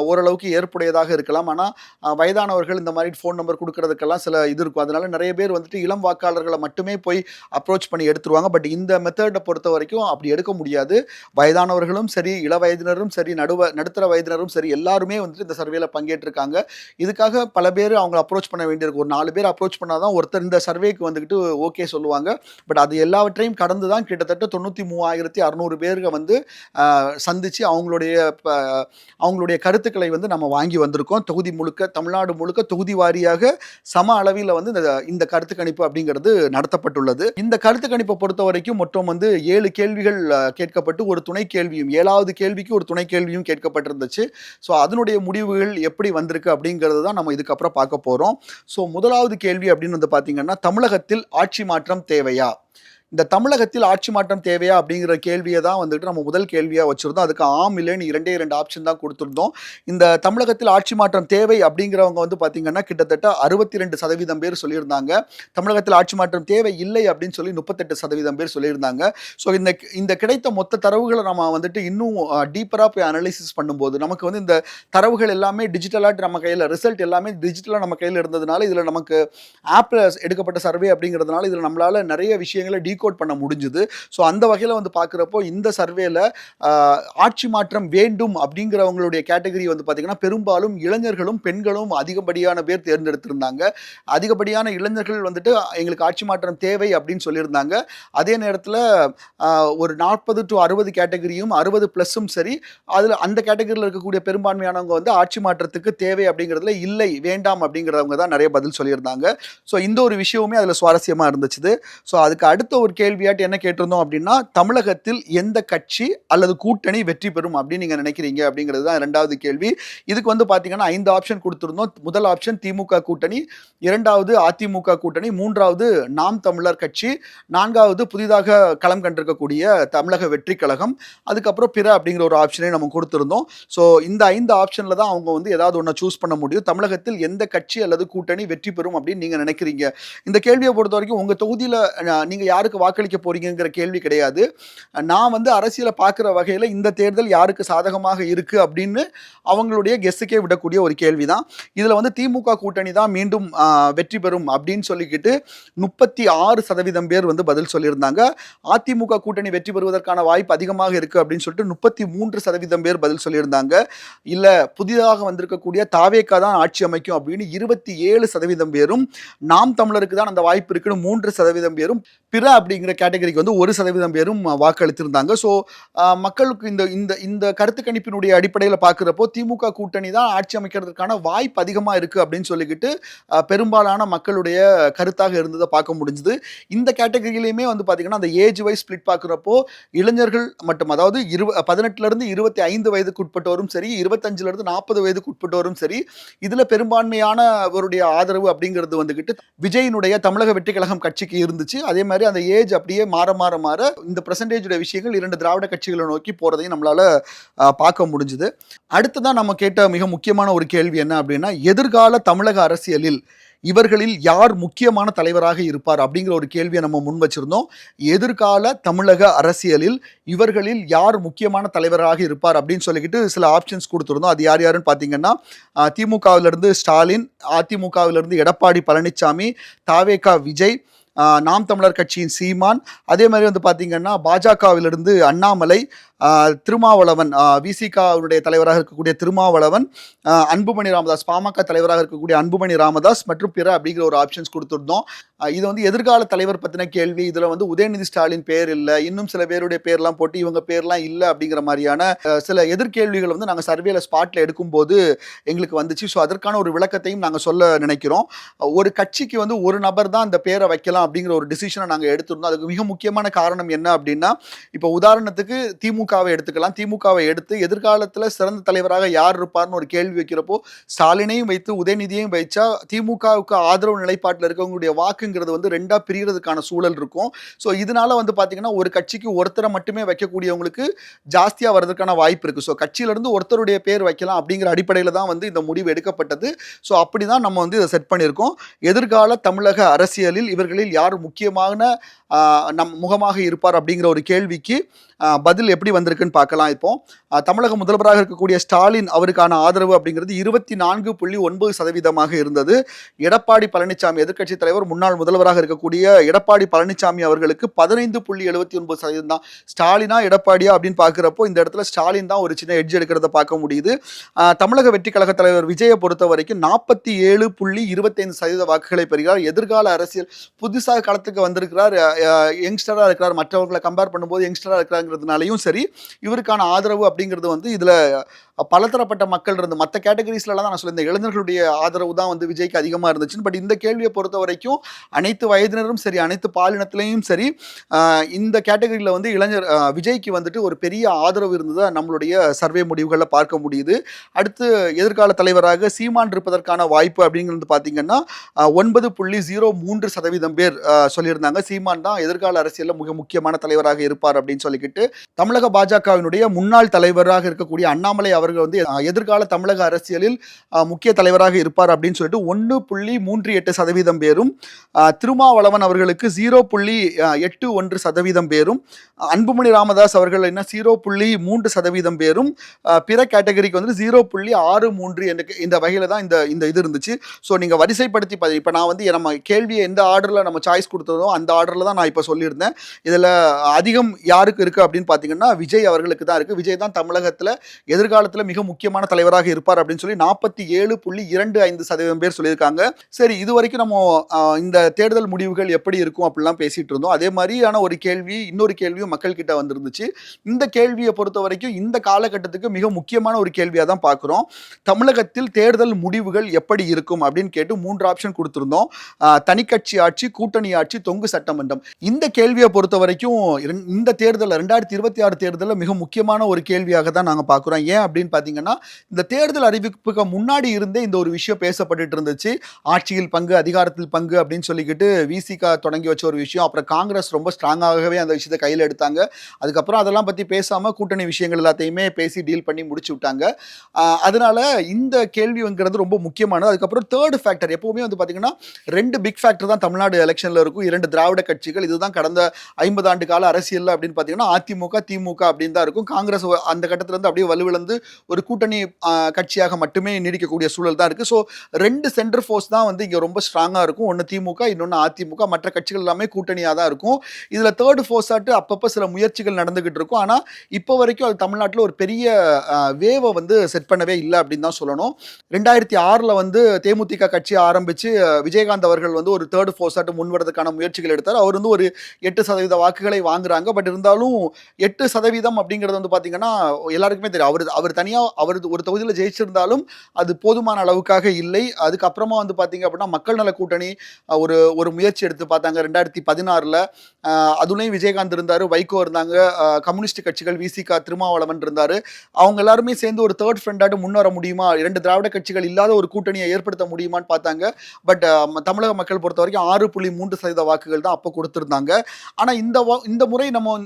ஓரளவுக்கு ஏற்புடையதாக இருக்கலாம். ஆனால் வயதானவர்கள் இந்த மாதிரி ஃபோன் நம்பர் கொடுக்கறதுக்கெல்லாம் சில இது இருக்கும். அதனால நிறைய பேர் வந்துட்டு இளம் வாக்காளர்களை மட்டுமே போய் அப்ரோச் பண்ணி எடுத்துருவாங்க. பட் இந்த மெத்தடை பொறுத்த வரைக்கும் அப்படி எடுக்க முடியாது. வயதானவர்களும் சரி, இள வயதினரும் சரி, நடுத்தர வயதினரும் சரி, எல்லாருமே வந்துட்டு இந்த சர்வேல பங்கேற்றிருக்காங்க. இதுக்காக பல பேர் அவங்க அப்ரோச் பண்ண வேண்டியிருக்கு. ஒரு 4 பேர் அப்ரோச் பண்ணாதான் ஒருத்தர் இந்த சர்வேக்கு வந்துக்கிட்டு ஓகே சொல்லுவாங்க. பட் அது எல்லாவற்றையும் கடந்து தான் கிட்டத்தட்ட 93,600 பேருக்கு வந்து சந்திச்சு அவங்களுடைய கருத்துக்களை வந்து நம்ம வாங்கி வந்திருக்கோம். தொகுதி முழுக்க, தமிழ்நாடு முழுக்க தொகுதி வாரியாக சம அளவில் வந்து இந்த கருத்து கணிப்பு அப்படிங்கிறது நடத்தப்பட்டுள்ளது. இந்த கருத்து கணிப்பை பொறுத்த வரைக்கும் மொத்தம் வந்து 7 கேள்விகள் கேட்கப்பட்டு ஒரு துணை கேள்வியும், 7வது கேள்விக்கு ஒரு துணை கேள்வியும் கேட்கப்பட்டிருந்துச்சு. ஸோ அதனுடைய முடிவுகள் எப்படி வந்திருக்கு அப்படிங்கிறது தான் நம்ம இதுக்கப்புறம் பார்க்க போகிறோம். ஸோ முதலாவது கேள்வி அப்படின்னு வந்து பார்த்தீங்கன்னா, தமிழகத்தில் ஆட்சி மாற்றம் தேவையா? இந்த தமிழகத்தில் ஆட்சி மாற்றம் தேவையா அப்படிங்கிற கேள்வியை தான் வந்துட்டு நம்ம முதல் கேள்வியா வச்சிருந்தோம். அதுக்கு ஆம், இல்லைன்னு 2 ஆப்ஷன் தான் குடுத்திருந்தோம். இந்த தமிழகத்தில் ஆட்சி மாற்றம் தேவை அப்படிங்கிறவங்க வந்து பார்த்தீங்கன்னா, கிட்டத்தட்ட 62% பேர் சொல்லியிருந்தாங்க. தமிழகத்தில் ஆட்சி மாற்றம் தேவை இல்லை அப்படின்னு சொல்லி 38% பேர் சொல்லியிருந்தாங்க. ஸோ இந்த கிடைத்த மொத்த தரவுகள நம்ம வந்துட்டு இன்னும் டீப்பரா போய் அனலைசிஸ் பண்ணும்போது, நமக்கு வந்து இந்த தரவுகள் எல்லாமே டிஜிட்டலா நம்ம கையில ரிசல்ட் எல்லாமே டிஜிட்டலா நம்ம கையில இருந்ததுனால, இதுல நமக்கு ஆப்ல எடுக்கப்பட்ட சர்வே அப்படிங்கிறதுனால, இதுல நம்மளால நெறைய விஷயங்கள டீகோட் பண்ண முடிஞ்சுது. ஸோ அந்த வகையில வந்து பார்க்கிறப்போ, இந்த சர்வேல அ ஆட்சி மாற்றம் வேண்டும் அப்படிங்கிறவங்களுடைய கேட்டகரி வந்து பார்த்தீங்கன்னா, பெரும்பாலும் இளைஞர்களும், பெண்களும் அதிகப்படியான பேர் தேர்ந்தெடுத்திருந்தாங்க. அதிகப்படியான இளைஞர்கள் வந்துட்டு எங்களுக்கு ஆட்சி மாற்றம் தேவை அப்படின்னு சொல்லியிருந்தாங்க. அதே நேரத்துல அ ஒரு 40 டூ 60 கேட்டகரியும் 60 பிளஸும் சரி, அதுல அந்த கேட்டகரியில இருக்கக்கூடிய பெரும்பான்மையானவங்க வந்து ஆட்சி மாற்றத்துக்கு தேவை அப்படிங்கிறதுல இல்லை, வேண்டாம் அப்படிங்கிறவங்க தான் நெறைய பதில் சொல்லியிருந்தாங்க. ஸோ இந்த ஒரு விஷயமுமே அதுல சுவாரஸ்யமா இருந்துச்சு. ஸோ அதுக்கு அடுத்த ஒரு கேள்வியாட்டு என்ன கேட்டிருந்தோம் அப்படின்னா, தமிழகத்தில் எந்த கட்சி அல்லது கூட்டணி வெற்றி பெறும் அப்படின்னு நீங்க நினைக்கிறீங்க அப்படிங்கிறது தான் 2வது கேள்வி. இதுக்கு வந்து பார்த்தீங்கன்னா 5 ஆப்ஷன் குடுத்திருந்தோம். முதல் ஆப்ஷன் திமுக கூட்டணி, 2வது அதிமுக கூட்டணி, 3வது நாம் தமிழர் கட்சி, 4வது புதிதாக களம் கண்டிருக்கக்கூடிய தமிழக வெற்றி கழகம், அதுக்கப்புறம் பிற அப்படிங்கிற ஒரு ஆப்ஷனை நம்ம குடுத்திருந்தோம். ஸோ இந்த 5 ஆப்ஷன்ல தான் அவங்க வந்து ஏதாவது ஒண்ண சூஸ் பண்ண முடியும். தமிழகத்தில் எந்த கட்சி அல்லது கூட்டணி வெற்றி பெறும் அப்படின்னு நீங்க நினைக்கிறீங்க? இந்த கேள்விய பொறுத்தவரைக்கும் உங்க தொகுதியில நீங்க யாருக்கு வாக்களிக்க போறீங்கங்கிற கேள்வி கிடையாது. நான் வந்து அரசியல பார்க்குற வகையில இந்த தேர்தல் யாருக்கு சாதகமாக இருக்கு அப்படின்னு அவங்களுடைய கெஸ்ஸுக்கே விடக்கூடிய ஒரு கேள்வி தான். இதுல வந்து திமுக கூட்டணி தான் மீண்டும் வெற்றி பெறும் அப்படின்னு சொல்லிக்கிட்டு 36% பேர் வந்து பதில் சொல்லியிருந்தாங்க. அதிமுக கூட்டணி வெற்றி பெறுவதற்கான வாய்ப்பு அதிகமாக இருக்கு அப்படின்னு சொல்லிட்டு 33% பேர் பதில் சொல்லியிருந்தாங்க. இல்ல புதிதாக வந்திருக்கக்கூடிய தாவேகா தான் ஆட்சி அமைக்கும் அப்படின்னு 27% பேரும், நாம் தமிழருக்கு தான் அந்த வாய்ப்பு இருக்குன்னு 3% பேரும், பிற அப்படிங்கிற கேட்டகரிக்கு வந்து 1% பேரும் வாக்களித்திருந்தாங்க. ஸோ மக்களுக்கு இந்த இந்த இந்த கருத்து கணிப்பினுடைய அடிப்படையில் பார்க்குறப்போ திமுக கூட்டணி தான் ஆட்சி அமைக்கிறதுக்கான வாய்ப்பு அதிகமாக இருக்குது அப்படின்னு சொல்லிக்கிட்டு பெரும்பாலான மக்களுடைய கருத்தாக இருந்ததை பார்க்க முடிஞ்சுது. இந்த கேட்டகரியிலையுமே வந்து பார்த்தீங்கன்னா அந்த ஏஜ் வைஸ் ஸ்பிளிட் பார்க்குறப்போ இளைஞர்கள் மட்டும், அதாவது 18லேருந்து 25 வயதுக்கு உட்பட்டோரும் சரி, 25லேருந்து 40 வயதுக்கு உட்பட்டோரும் சரி, இதில் பெரும்பான்மையானவருடைய ஆதரவு அப்படிங்கிறது வந்துக்கிட்டு விஜயினுடைய தமிழக வெற்றி கழகம் கட்சிக்கு இருந்துச்சு. அதே மாதிரி அந்த ஏஜ் அப்படியே மாற மாற மாற இந்த பெர்சன்டேஜ் விஷயங்கள் 2 திராவிட கட்சிகளை நோக்கி போறதையும் நம்மளால பார்க்க முடிஞ்சுது. அடுத்ததான் நம்ம கேட்ட மிக முக்கியமான ஒரு கேள்வி என்ன அப்படின்னா, எதிர்கால தமிழக அரசியலில் இவர்களில் யார் முக்கியமான தலைவராக இருப்பார் அப்படிங்கிற ஒரு கேள்வியை நம்ம முன் வச்சிருந்தோம். எதிர்கால தமிழக அரசியலில் இவர்களில் யார் முக்கியமான தலைவராக இருப்பார் அப்படின்னு சொல்லிக்கிட்டு சில ஆப்ஷன்ஸ் கொடுத்துருந்தோம். அது யார் யாருன்னு பார்த்தீங்கன்னா, திமுகவிலிருந்து ஸ்டாலின், அதிமுகவிலிருந்து எடப்பாடி பழனிசாமி, தாவேகா விஜய், நாம் தமிழர் கட்சியின் சீமான், அதே மாதிரி வந்து பார்த்தீங்கன்னா பாஜகவிலிருந்து அண்ணாமலை, திருமாவளவன், விசிகாவுடைய தலைவராக இருக்கக்கூடிய திருமாவளவன், அன்புமணி ராமதாஸ், பாமக தலைவராக இருக்கக்கூடிய அன்புமணி ராமதாஸ் மற்றும் பிற அப்படிங்கிற ஒரு ஆப்ஷன்ஸ் கொடுத்துருந்தோம். இது வந்து எதிர்கால தலைவர் பற்றின கேள்வி. இதில் வந்து உதயநிதி ஸ்டாலின் பேர் இல்லை, இன்னும் சில பேருடைய பேர்லாம் போட்டு இவங்க பேர்லாம் இல்லை அப்படிங்கிற மாதிரியான சில எதிர்கேள்விகள் வந்து நாங்கள் சர்வேல ஸ்பாட்டில் எடுக்கும்போது எங்களுக்கு வந்துச்சு. ஸோ அதற்கான ஒரு விளக்கத்தையும் நாங்கள் சொல்ல நினைக்கிறோம். ஒரு கட்சிக்கு வந்து ஒரு நபர் தான் அந்த பேரை வைக்கலாம் அப்படிங்கிற ஒரு டிசிஷனை நாங்கள் எடுத்திருந்தோம். அதுக்கு மிக முக்கியமான காரணம் என்ன அப்படின்னா, இப்போ உதாரணத்துக்கு திமுகவை எடுத்துக்கலாம். திமுகவை எடுத்து எதிர்காலத்தில் சிறந்த தலைவராக யார் இருப்பார்னு ஒரு கேள்வி வைக்கிறப்போ ஸ்டாலினையும் வைத்து உதயநிதியையும் வைச்சா திமுகவுக்கு ஆதரவு நிலைப்பாட்டில் இருக்கவங்களுடைய வாக்குங்கிறது வந்து 2ஆ பிரியறதுக்கான சூழல் இருக்கும். ஸோ இதனால வந்து பார்த்தீங்கன்னா ஒரு கட்சிக்கு ஒருத்தரை மட்டுமே வைக்கக்கூடியவங்களுக்கு ஜாஸ்தியாக வர்றதுக்கான வாய்ப்பு இருக்குது. ஸோ கட்சியிலிருந்து ஒருத்தருடைய பேர் வைக்கலாம் அப்படிங்கிற அடிப்படையில் தான் வந்து இந்த முடிவு எடுக்கப்பட்டது. ஸோ அப்படி தான் நம்ம வந்து இதை செட் பண்ணியிருக்கோம். எதிர்கால தமிழக அரசியலில் இவர்களில் யார் முக்கியமான முகமாக இருப்பார் அப்படிங்கிற ஒரு கேள்விக்கு பதில் எப்படி வந்திருக்குன்னு பார்க்கலாம். இப்போ தமிழக முதல்வராக இருக்கக்கூடிய ஸ்டாலின் அவருக்கான ஆதரவு அப்படிங்கிறது 24.9% இருந்தது. எடப்பாடி பழனிசாமி, எதிர்க்கட்சி தலைவர், முன்னாள் முதல்வராக இருக்கக்கூடிய எடப்பாடி பழனிசாமி அவர்களுக்கு 15.79% தான். ஸ்டாலினா எடப்பாடியா அப்படின்னு பார்க்குறப்போ இந்த இடத்துல ஸ்டாலின் தான் ஒரு சின்ன எட்ஜ் எடுக்கிறத பார்க்க முடியுது. தமிழக வெற்றி கழக தலைவர் விஜயை பொறுத்த வரைக்கும் 47.25% வாக்குகளை பெறுகிறார். எதிர்கால அரசியல் புதுசாக களத்துக்கு வந்திருக்கிறார், யங்ஸ்டராக இருக்கிறார், மற்றவர்களை கம்பேர் பண்ணும்போது யங்ஸ்டராக இருக்கிறாங்கிறதுனாலையும் சரி, இவருக்கான ஆதரவு அப்படிங்கிறது வந்து இதில் பலதரப்பட்ட மக்கள் இருந்து மற்ற கேட்டகரிஸ்லாம் தான் நான் சொல்லியிருந்தேன், இளைஞர்களுடைய ஆதரவு தான் வந்து விஜய்க்கு அதிகமாக இருந்துச்சு. பட் இந்த கேள்வியை பொறுத்த வரைக்கும் அனைத்து வயதினரும் சரி, அனைத்து பாலினத்திலையும் சரி, இந்த கேட்டகரியில் வந்து இளைஞர் விஜய்க்கு வந்துட்டு ஒரு பெரிய ஆதரவு இருந்ததை நம்மளுடைய சர்வே முடிவுகளில் பார்க்க முடியுது. அடுத்து எதிர்கால தலைவராக சீமான் இருப்பதற்கான வாய்ப்பு அப்படிங்கிறது பார்த்தீங்கன்னா 9.03% பேர் சொல்லியிருந்தாங்க. சீமான் தான் எதிர்கால அரசியலில் மிக முக்கியமான தலைவராக இருப்பார் அப்படின்னு சொல்லிக்கிட்டு, தமிழக பாஜகவினுடைய முன்னாள் தலைவராக இருக்கக்கூடிய அண்ணாமலை அவர்கள் வந்து எதிர்கால தமிழக அரசியலில் முக்கிய தலைவராக இருப்பார் அப்படின்னு சொல்லிட்டு 1.38% பேரும், திருமாவளவன் அவர்களுக்கு 0.81% பேரும், அன்புமணி ராமதாஸ் அவர்கள் என்ன 0.3% பேரும், பிற கேட்டகரிக்கு வந்து 0.63 இந்த வகையில் தான் இந்த இது இருந்துச்சு. ஸோ நீங்கள் வரிசைப்படுத்தி இப்போ நான் வந்து நம்ம கேள்வியை எந்த ஆர்டரில் நம்ம சாய்ஸ் கொடுத்ததோ அந்த ஆர்டரில் தான் நான் இப்போ சொல்லியிருந்தேன். இதில் அதிகம் யாருக்கு இருக்குது அப்படின்னு பார்த்தீங்கன்னா விஜய் அவர்களுக்கு தான் இருக்குது. விஜய் தான் தமிழகத்தில் எதிர்காலத்தில் மிக முக்கியமான தலைவராக இருப்பார் அப்படின்னு சொல்லி 47.25% பேர் சொல்லியிருக்காங்க. சரி, இது வரைக்கும் நம்ம இந்த தேர்தல் முடிவுகள் எப்படி இருக்கும் அப்படிலாம் பேசிட்டு இருந்தோம். அதே மாதிரியான ஒரு கேள்வி, இன்னொரு கேள்வியும் மக்கள் கிட்ட வந்துருந்துச்சு. இந்த கேள்வியை பொறுத்த வரைக்கும் இந்த காலகட்டத்துக்கு மிக முக்கியமான ஒரு கேள்வியாக தான் பார்க்குறோம். தமிழகத்தில் தேர்தல் முடிவுகள் எப்படி இருக்கும் அப்படின்னு கேட்டு 3 ஆப்ஷன் கொடுத்துருந்தோம். தனிக்கட்சி ஆட்சி, கூட்டணி ஆட்சி, தொங்கு சட்டமன்றம். இந்த கேள்வியை பொறுத்த வரைக்கும் இந்த தேர்தல் 2026 தேர்தலில் மிக முக்கியமான ஒரு கேள்வியாக தான் நாங்கள் பார்க்குறோம். ஏன் அப்படின்னு பார்த்தீங்கன்னா, இந்த தேர்தல் அறிவிப்புக்கு முன்னாடி இருந்தே இந்த ஒரு விஷயம் பேசப்பட்டு இருந்துச்சு. ஆட்சியில் பங்கு, அதிகாரத்தில் பங்கு அப்படின்னு சொல்லிக்கிட்டு விசிக தொடங்கி வச்ச ஒரு விஷயம். அப்புறம் காங்கிரஸ் ரொம்ப ஸ்ட்ராங்காகவே அந்த விஷயத்தை கையில் எடுத்தாங்க. அதுக்கப்புறம் அதெல்லாம் பற்றி பேசாமல் கூட்டணி விஷயங்கள் எல்லாத்தையுமே பேசி டீல் பண்ணி முடிச்சு விட்டாங்க. அதனால இந்த கேள்விங்கிறது ரொம்ப முக்கியமானது. அதுக்கப்புறம் தேர்ட் ஃபேக்டர் எப்பவுமே வந்து பார்த்தீங்கன்னா 2 பிக் ஃபேக்டர் தான் தமிழ்நாடு எலெக்ஷனில் இருக்கும். 2 திராவிட கட்சிகள். இதுதான் கடந்த 50 ஆண்டு கால அரசியல் அப்படின்னு பார்த்தீங்கன்னா அதிமுக, திமுக அப்படின்னு தான் இருக்கும். காங்கிரஸ் அந்த கட்டத்தில் இருந்து அப்படியே வலுவிழந்து ஒரு கூட்டணி கட்சியாக மட்டுமே நீடிக்கக்கூடிய சூழல் தான் இருக்குது. ஸோ 2 சென்டர் ஃபோர்ஸ் தான் வந்து இங்கே ரொம்ப ஸ்ட்ராங்காக இருக்கும். ஒன்று திமுக, இன்னொன்று அதிமுக. மற்ற கட்சிகள் எல்லாமே கூட்டணியாக தான் இருக்கும். இதில் தேர்ட் ஃபோர்ஸ் ஆட்டு அப்பப்போ சில முயற்சிகள் நடந்துகிட்டு இருக்கும். ஆனால் இப்போ வரைக்கும் அது தமிழ்நாட்டில் ஒரு பெரிய வேவை வந்து செட் பண்ணவே இல்லை அப்படின்னு தான் சொல்லணும். 2006 வந்து தேமுதிக கட்சி ஆரம்பித்து விஜயகாந்த் அவர்கள் வந்து ஒரு தேர்ட் ஃபோர்ஸ் ஆட்டு முன்வரதுக்கான முயற்சிகள் எடுத்தார். அவர் வந்து ஒரு 8% வாக்குகளை வாங்குறாங்க. பட் இருந்தாலும் 8% அப்படிங்கிறது வந்து பார்த்தீங்கன்னா எல்லாருக்குமே தெரியும். அவர் தனியாக அவர் ஒரு தொகுதியில் ஜெயிச்சிருந்தாலும் அது போதுமான அளவுக்காக இல்லை. அதுக்கப்புறமா வந்து பார்த்தீங்க அப்படின்னா மக்கள் நல கூட்டணி ஒரு முயற்சி எடுத்து பார்த்தாங்க 2016. அதுலேயும் விஜயகாந்த் இருந்தார், வைகோ இருந்தாங்க, கம்யூனிஸ்ட் கட்சிகள் விசிக, திருமாவளவன் இருந்தார். அவங்க எல்லாருமே சேர்ந்து ஒரு தேர்ட் ஃப்ரெண்டாட்டு முன்வர முடியுமா, 2 திராவிட கட்சிகள் இல்லாத ஒரு கூட்டணியை ஏற்படுத்த முடியுமான்னு பார்த்தாங்க. பட் தமிழக மக்கள் பொறுத்த வரைக்கும் 6.3% வாக்குகள் தான் அப்போ கொடுத்துருந்தாங்க. ஆனால் இந்த முறை நம்ம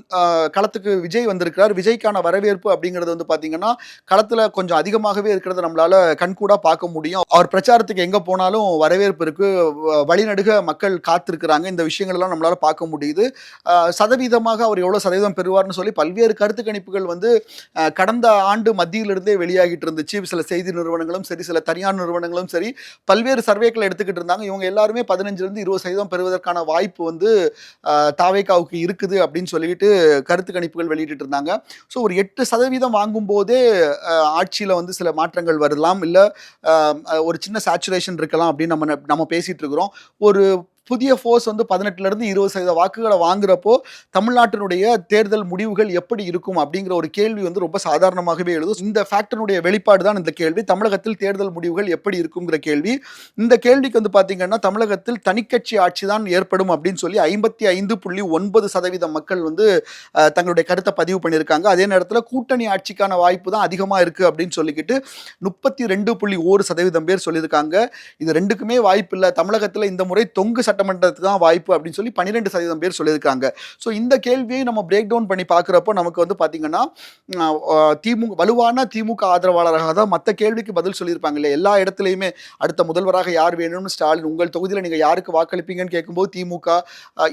களத்துக்கு விஜய் வந்திருக்கிறார். விஜய்க்கான வரவேற்பு அப்படிங்கிறது வந்து பார்த்தீங்கன்னா களத்தில் கொஞ்சம் அதிகமாகவே இருக்கிறத நம்மளால கண்கூடாக பார்க்க முடியும். அவர் பிரச்சாரத்துக்கு எங்கே போனாலும் வரவேற்பு இருக்கு, வழிநடுக மக்கள் காத்திருக்கிறாங்க. இந்த விஷயங்கள் எல்லாம் நம்மளால பார்க்க முடியுது. சதவீதமாக அவர் எவ்வளோ சதவீதம் பெறுவார்னு சொல்லி பல்வேறு கருத்து கணிப்புகள் வந்து கடந்த ஆண்டு மத்தியிலிருந்தே வெளியாகிட்டு இருந்துச்சு. சில செய்தி நிறுவனங்களும் சரி, சில தனியார் நிறுவனங்களும் சரி, பல்வேறு சர்வேக்களை எடுத்துக்கிட்டு இருந்தாங்க. இவங்க எல்லாருமே 15-20% பெறுவதற்கான வாய்ப்பு வந்து தாவேகாவுக்கு இருக்குது அப்படின்னு சொல்லிட்டு கருத்து கணிப்புகள் வெளியிட்டு இருந்தாங்க. ஸோ ஒரு 8% வாங்கும் போதே ஆட்சியில் வந்து சில மாற்றங்கள் வரலாம், இல்லை ஒரு சின்ன சேச்சுரேஷன் இருக்கலாம் அப்படின்னு நம்ம பேசிட்டு இருக்கிறோம். ஒரு புதிய ஃபோர்ஸ் வந்து 18-20% வாக்குகளை வாங்குறப்போ தமிழ்நாட்டினுடைய தேர்தல் முடிவுகள் எப்படி இருக்கும் அப்படிங்கிற ஒரு கேள்வி வந்து ரொம்ப சாதாரணமாகவே எழுதும். இந்த ஃபேக்டருடைய வெளிப்பாடு தான் இந்த கேள்வி. தமிழகத்தில் தேர்தல் முடிவுகள் எப்படி இருக்குங்கிற கேள்வி. இந்த கேள்விக்கு வந்து பார்த்தீங்கன்னா தமிழகத்தில் தனிக்கட்சி ஆட்சி தான் ஏற்படும் அப்படின்னு சொல்லி 55.9% மக்கள் வந்து தங்களுடைய கருத்தை பதிவு பண்ணியிருக்காங்க. அதே நேரத்தில் கூட்டணி ஆட்சிக்கான வாய்ப்பு தான் அதிகமாக இருக்குது அப்படின்னு சொல்லிக்கிட்டு 32.1% பேர் சொல்லியிருக்காங்க. இது ரெண்டுக்குமே வாய்ப்பு இல்லை, தமிழகத்தில் இந்த முறை தொங்கு சட்டமன்றத்துக்கு தான் வாய்ப்பு அப்படின்னு சொல்லி 12% பேர் சொல்லியிருக்காங்க. ஸோ இந்த கேள்வியை நம்ம பிரேக் டவுன் பண்ணி பார்க்குறப்போ நமக்கு வந்து பார்த்தீங்கன்னா வலுவான திமுக ஆதரவாளராக தான் மற்ற கேள்விக்கு பதில் சொல்லியிருப்பாங்க இல்லையா. எல்லா இடத்துலையுமே அடுத்த முதல்வராக யார் வேணும்னு ஸ்டாலின், உங்கள் தொகுதியில் நீங்கள் யாருக்கு வாக்களிப்பீங்கன்னு கேட்கும்போது திமுக,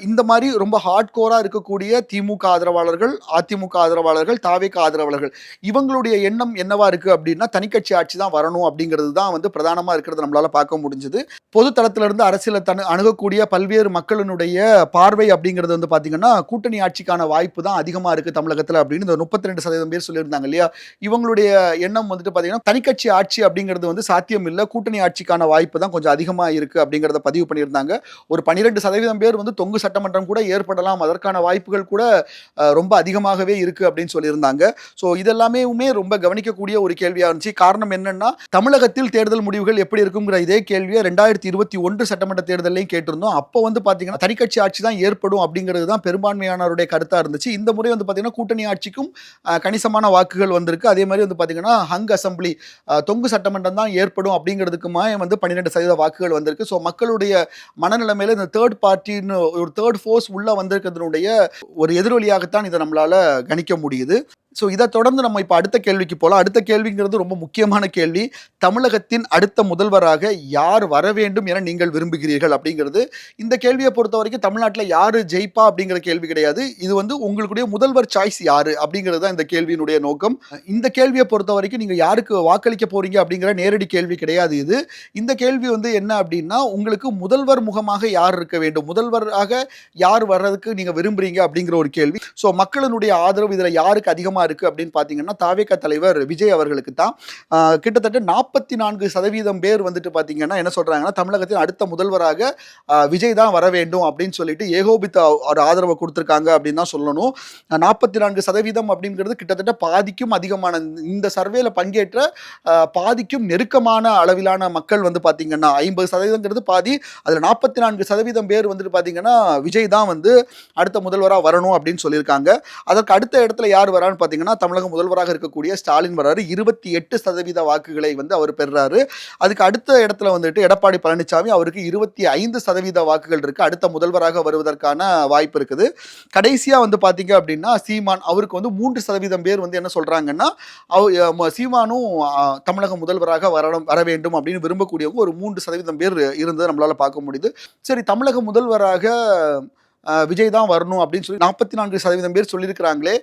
இந்த மாதிரி ரொம்ப ஹார்ட் கோராக இருக்கக்கூடிய திமுக ஆதரவாளர்கள், அதிமுக ஆதரவாளர்கள், தாவேக ஆதரவாளர்கள், இவங்களுடைய எண்ணம் என்னவா இருக்குது அப்படின்னா தனிக்கட்சி ஆட்சி தான் வரணும் அப்படிங்கிறது தான் வந்து பிரதானமாக இருக்கிறது நம்மளால பார்க்க முடிஞ்சது. பொது தளத்திலிருந்து அரசியலை அணுகக்கூடிய பல்வேறு மக்களினுடைய பார்வை அப்படிங்கிறது வந்து பார்த்தீங்கன்னா கூட்டணி ஆட்சிக்கான வாய்ப்பு தான் அதிகமாக இருக்குது தமிழகத்தில் அப்படின்னு இந்த 32% பேர் சொல்லியிருந்தாங்க இல்லையா. இவங்களுடைய எண்ணம் வந்துட்டு பார்த்தீங்கன்னா தனிக்கட்சி ஆட்சி அப்படிங்கிறது வந்து சாத்தியம் இல்லை, கூட்டணி ஆட்சிக்கான வாய்ப்பு தான் கொஞ்சம் அதிகமாக இருக்குது அப்படிங்கிறத பதிவு பண்ணியிருந்தாங்க. ஒரு 12% பேர் வந்து தொங்கு சட்டமன்றம் கூட ஏற்படலாம், அதற்கான வாய்ப்புகள் கூட ரொம்ப அதிகமாகவே இருக்குது அப்படின்னு சொல்லியிருந்தாங்க. ஸோ இதெல்லாமே ரொம்ப கவனிக்கக்கூடிய ஒரு கேள்வியாக இருந்துச்சு. காரணம் என்னன்னா தமிழகத்தில் தேர்தல் முடிவுகள் எப்படி இருக்குங்கிற இதே கேள்வியை 2021 சட்டமன்ற தேர்தலையும் கேட்டிருந்தோம். பார்த்திருந்தோம். அப்போ வந்து பார்த்தீங்கன்னா, தனிக்கட்சி ஆட்சி தான் ஏற்படும் அப்படிங்கிறது தான் பெரும்பான்மையானவருடைய கருத்தா இருந்துச்சு. இந்த முறை வந்து பார்த்தீங்கன்னா, கூட்டணி ஆட்சிக்கும் கணிசமான வாக்குகள் வந்திருக்கு. அதே மாரி வந்து பார்த்தீங்கன்னா, ஹங் அசெம்பிளி தொங்கு சட்டமன்றம் தான் ஏற்படும் அப்படிங்கிறதுக்குமா வந்து 12% வாக்குகள் வந்திருக்கு. ஸோ மக்களுடைய மனநிலைமையில இந்த தேர்ட் பார்ட்டின்னு ஒரு தேர்ட் ஃபோர்ஸ் உள்ள வந்திருக்கிறதுனுடைய ஒரு எதிரொலியாகத்தான் இத நம்மளால கணிக்க முடியுது. ஸோ இத தொடர்ந்து நம்ம இப்ப அடுத்த கேள்விக்கு போலாம். அடுத்த கேள்விங்கிறது ரொம்ப முக்கியமான கேள்வி. தமிழகத்தின் அடுத்த முதல்வராக யார் வர வேண்டும் என நீங்கள் விரும்புகிறீர்கள்? அப்படிங்கிறது. இந்த கேள்விய பொறுத்தவரைக்கும் தமிழ்நாட்டுல யாரு ஜெயிப்பா அப்படிங்கிற கேள்வி கிடையாது. இது வந்து உங்களுடைய முதல்வர் சாய்ஸ் யாரு? அப்படிங்கிறது தான் இந்த கேள்வியினுடைய நோக்கம். இந்த கேள்விய பொறுத்தவரைக்கும் நீங்க யாருக்கு வாக்களிக்க போறீங்க அப்படிங்கிற நேரடி கேள்வி கிடையாது இது. இந்த கேள்வி வந்து என்ன அப்படின்னா, உங்களுக்கு முதல்வர் முகமாக யார் இருக்க வேண்டும்? முதல்வராக யார் வர்றதுக்கு நீங்க விரும்புறீங்க? அப்படிங்கிற ஒரு கேள்வி. ஸோ மக்களினுடைய ஆதரவு இதுல யாருக்கு அதிகமா இருக்கு அப்படின்னு பார்த்தீங்கன்னா, தாவேகா தலைவர் விஜய் அவர்களுக்கு தான். கிட்டத்தட்ட 44% பேர் வந்துட்டு பார்த்தீங்கன்னா, என்ன சொல்றாங்கன்னா, தமிழகத்தின் அடுத்த முதல்வராக விஜய் தான் வர வேண்டும் அப்படின்னு சொல்லிட்டு ஏகோபித்த ஒரு ஆதரவை குடுத்திருக்காங்க அப்படின்னு தான் சொல்லணும். 44% அப்படிங்கிறது கிட்டத்தட்ட பாதிக்கும் அதிகமான இந்த சர்வேல பங்கேற்ற பாதிக்கும் நெருக்கமான அளவிலான மக்கள் வந்து பார்த்தீங்கன்னா, 50%ங்கிறது பாதி. அதுல 44% பேர் வந்துட்டு பார்த்தீங்கன்னா, விஜய் தான் வந்து அடுத்த முதல்வரா வரணும் அப்படின்னு சொல்லியிருக்காங்க. அதற்கு அடுத்த இடத்துல யார் வரான்னு பார்த்தீங்கன்னா, தமிழக முதல்வராக இருக்கக்கூடிய ஸ்டாலின் வராரு. 28% வாக்குகளை வந்து அவர் பெறுறாரு. அதுக்கு அடுத்த இடத்துல வந்துட்டு எடப்பாடி பழனிசாமி, அவருக்கு 25% வாக்குகள் இருக்கு. அடுத்த முதல்வராக வருவதற்கான வாய்ப்பு இருக்குது. கடைசியா வந்து பார்த்தீங்க அப்படின்னா, சீமான் அவருக்கு வந்து 3% பேர் வந்து என்ன சொல்றாங்கன்னா, சீமானும் தமிழக முதல்வராக வர வேண்டும் அப்படின்னு விரும்பக்கூடியவங்க ஒரு 3% பேர் இருந்ததை நம்மளால பார்க்க முடியுது. சரி, தமிழக முதல்வராக விஜய் தான் வரணும் அப்படின்னு சொல்லி 44% பேர் சொல்லியிருக்கிறாங்களே,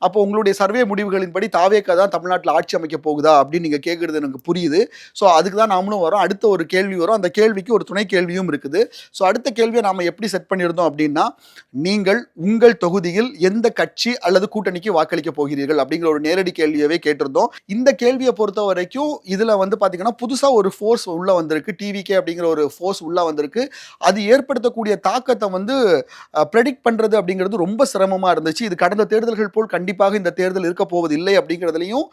அப்போ உங்களுடைய சர்வே முடிவுகளின்படி தாவேகா தான் தமிழ்நாட்டில் ஆட்சி அமைக்க போகுதா அப்படின்னு நீங்க கேட்கறது எனக்கு புரியுது. ஸோ அதுக்கு தான் நாமளும் வரோம். அடுத்த ஒரு கேள்வி வரும். அந்த கேள்விக்கு ஒரு துணை கேள்வியும் இருக்குது. ஸோ அடுத்த கேள்வியை நாம எப்படி செட் பண்ணியிருந்தோம் அப்படின்னா, நீங்கள் உங்கள் தொகுதியில் எந்த கட்சி அல்லது கூட்டணிக்கு வாக்களிக்க போகிறீர்கள் அப்படிங்கிற ஒரு நேரடி கேள்வியவே கேட்டிருந்தோம். இந்த கேள்வியை பொறுத்த வரைக்கும் இதுல வந்து பாத்தீங்கன்னா, புதுசா ஒரு ஃபோர்ஸ் உள்ள வந்திருக்கு. டிவிகே அப்படிங்கிற ஒரு ஃபோர்ஸ் உள்ள வந்திருக்கு. அது ஏற்படுத்தக்கூடிய தாக்கத்தை வந்து ப்ரெடிக்ட் பண்றது அப்படிங்கிறது ரொம்ப சிரமமா இருந்துச்சு. இது கடந்த தேர்தல்கள் போல் கண்டிப்பாக இந்த தேர்தல் இருக்க போவது இல்லை அப்படிங்கிறதுலையும்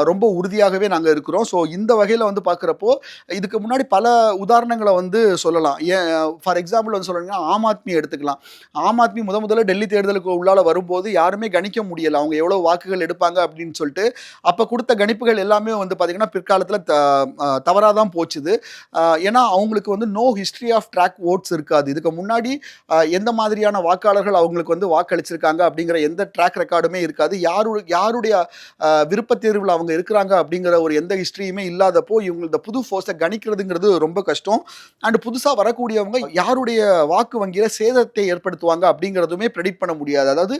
ரொம்ப உறுதியாகவே நாங்கள் இருக்கிறோம். ஸோ இந்த வகையில் வந்து பார்க்குறப்போ இதுக்கு முன்னாடி பல உதாரணங்களை வந்து சொல்லலாம். ஏன் ஃபார் எக்ஸாம்பிள் வந்து சொல்லணும்னா ஆம் ஆத்மி எடுத்துக்கலாம். ஆம் ஆத்மி முதல்ல டெல்லி தேர்தலுக்கு உள்ளால வரும்போது யாருமே கணிக்க முடியலை அவங்க எவ்வளோ வாக்குகள் எடுப்பாங்க அப்படின்னு சொல்லிட்டு. அப்போ கொடுத்த கணிப்புகள் எல்லாமே வந்து பார்த்தீங்கன்னா பிற்காலத்தில் தவறாக தான் போச்சுது. ஏன்னா அவங்களுக்கு வந்து no history of track odds இருக்காது. இதுக்கு முன்னாடி எந்த மாதிரியான வாக்காளர்கள் அவங்களுக்கு வந்து வாக்களிச்சிருக்காங்க அப்படிங்கிற எந்த ட்ராக் ரெக்கார்டுமே இருக்காது. யாருடைய விருப்பத் தேர்வில் அவங்க இருக்கிறாங்க அப்படிங்கிற ஒரு எந்த ஹிஸ்டரியுமே இல்லாதப்போ இவங்க இந்த புது ஃபோர்ஸை கணிக்கிறதுங்கிறது ரொம்ப கஷ்டம். அண்ட் புதுசாக வரக்கூடியவங்க யாருடைய வாக்கு வங்கியில சேதத்தை ஏற்படுத்துவாங்க அப்படிங்கிறதுமே ப்ரெடிக்ட் பண்ண முடியாது. அதாவது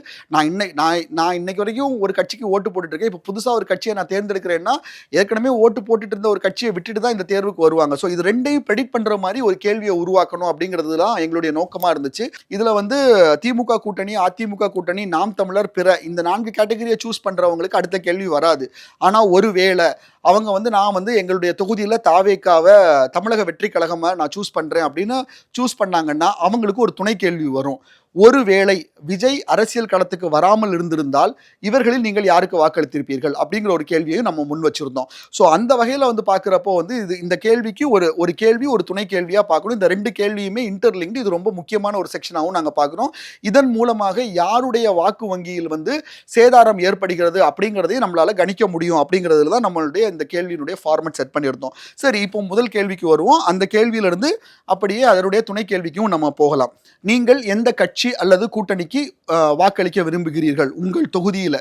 நான் இன்னைக்கு வரைக்கும் ஒரு கட்சிக்கு ஓட்டு போட்டுட்டு இருக்கேன். இப்போ புதுசாக ஒரு கட்சியை நான் தேர்ந்தெடுக்கிறேன்னா ஏற்கனவே ஓட்டு போட்டுட்டு இருந்த ஒரு கட்சியை விட்டுட்டு தான் இந்த தேர்வுக்கு வருவாங்க. ஸோ இது ரெண்டையும் ப்ரெடிக்ட் பண்ற மாதிரி ஒரு கேள்வியை உருவாக்கணும் அப்படிங்கிறது தான் எங்களுடைய நோக்கமா இருந்துச்சு. இதுல வந்து திமுக கூட்டணி, அதிமுக கூட்டணி, நாம் தமிழர், பிற இந்த 4 கேட்டகரியை சூஸ் பண்றவங்களுக்கு அடுத்த கேள்வி வராது. ஆனா ஒருவேளை அவங்க வந்து நான் வந்து எங்களுடைய தொகுதியில தாவேக்காவை தமிழக வெற்றி கழகமா நான் சூஸ் பண்றேன் அப்படின்னு சூஸ் பண்ணாங்கன்னா அவங்களுக்கு ஒரு துணை கேள்வி வரும். ஒருவேளை விஜய் அரசியல் களத்துக்கு வராமல் இருந்திருந்தால் இவர்களில் நீங்கள் யாருக்கு வாக்களித்திருப்பீர்கள் அப்படிங்கிற ஒரு கேள்வியை நம்ம முன் வச்சிருந்தோம். ஸோ அந்த வகையில் வந்து பார்க்குறப்போ வந்து இந்த கேள்விக்கு ஒரு கேள்வி ஒரு துணை கேள்வியாக பார்க்கணும். இந்த 2 கேள்வியுமே இன்டர்லிங்க்டு. இது ரொம்ப முக்கியமான ஒரு செக்ஷனாகவும் நாங்கள் பார்க்குறோம். இதன் மூலமாக யாருடைய வாக்கு வங்கியில் வந்து சேதாரம் ஏற்படுகிறது அப்படிங்கிறதையும் நம்மளால கணிக்க முடியும் அப்படிங்கிறதுல தான் நம்மளுடைய இந்த கேள்வியினுடைய ஃபார்மட் செட் பண்ணியிருந்தோம். சரி, இப்போ முதல் கேள்விக்கு வருவோம். அந்த கேள்வியிலிருந்து அப்படியே அதனுடைய துணை கேள்விக்கும் நம்ம போகலாம். நீங்கள் எந்த கட்சி அல்லது கூட்டணிக்கு வாக்களிக்க விரும்புகிறீர்கள் உங்கள் தொகுதியில?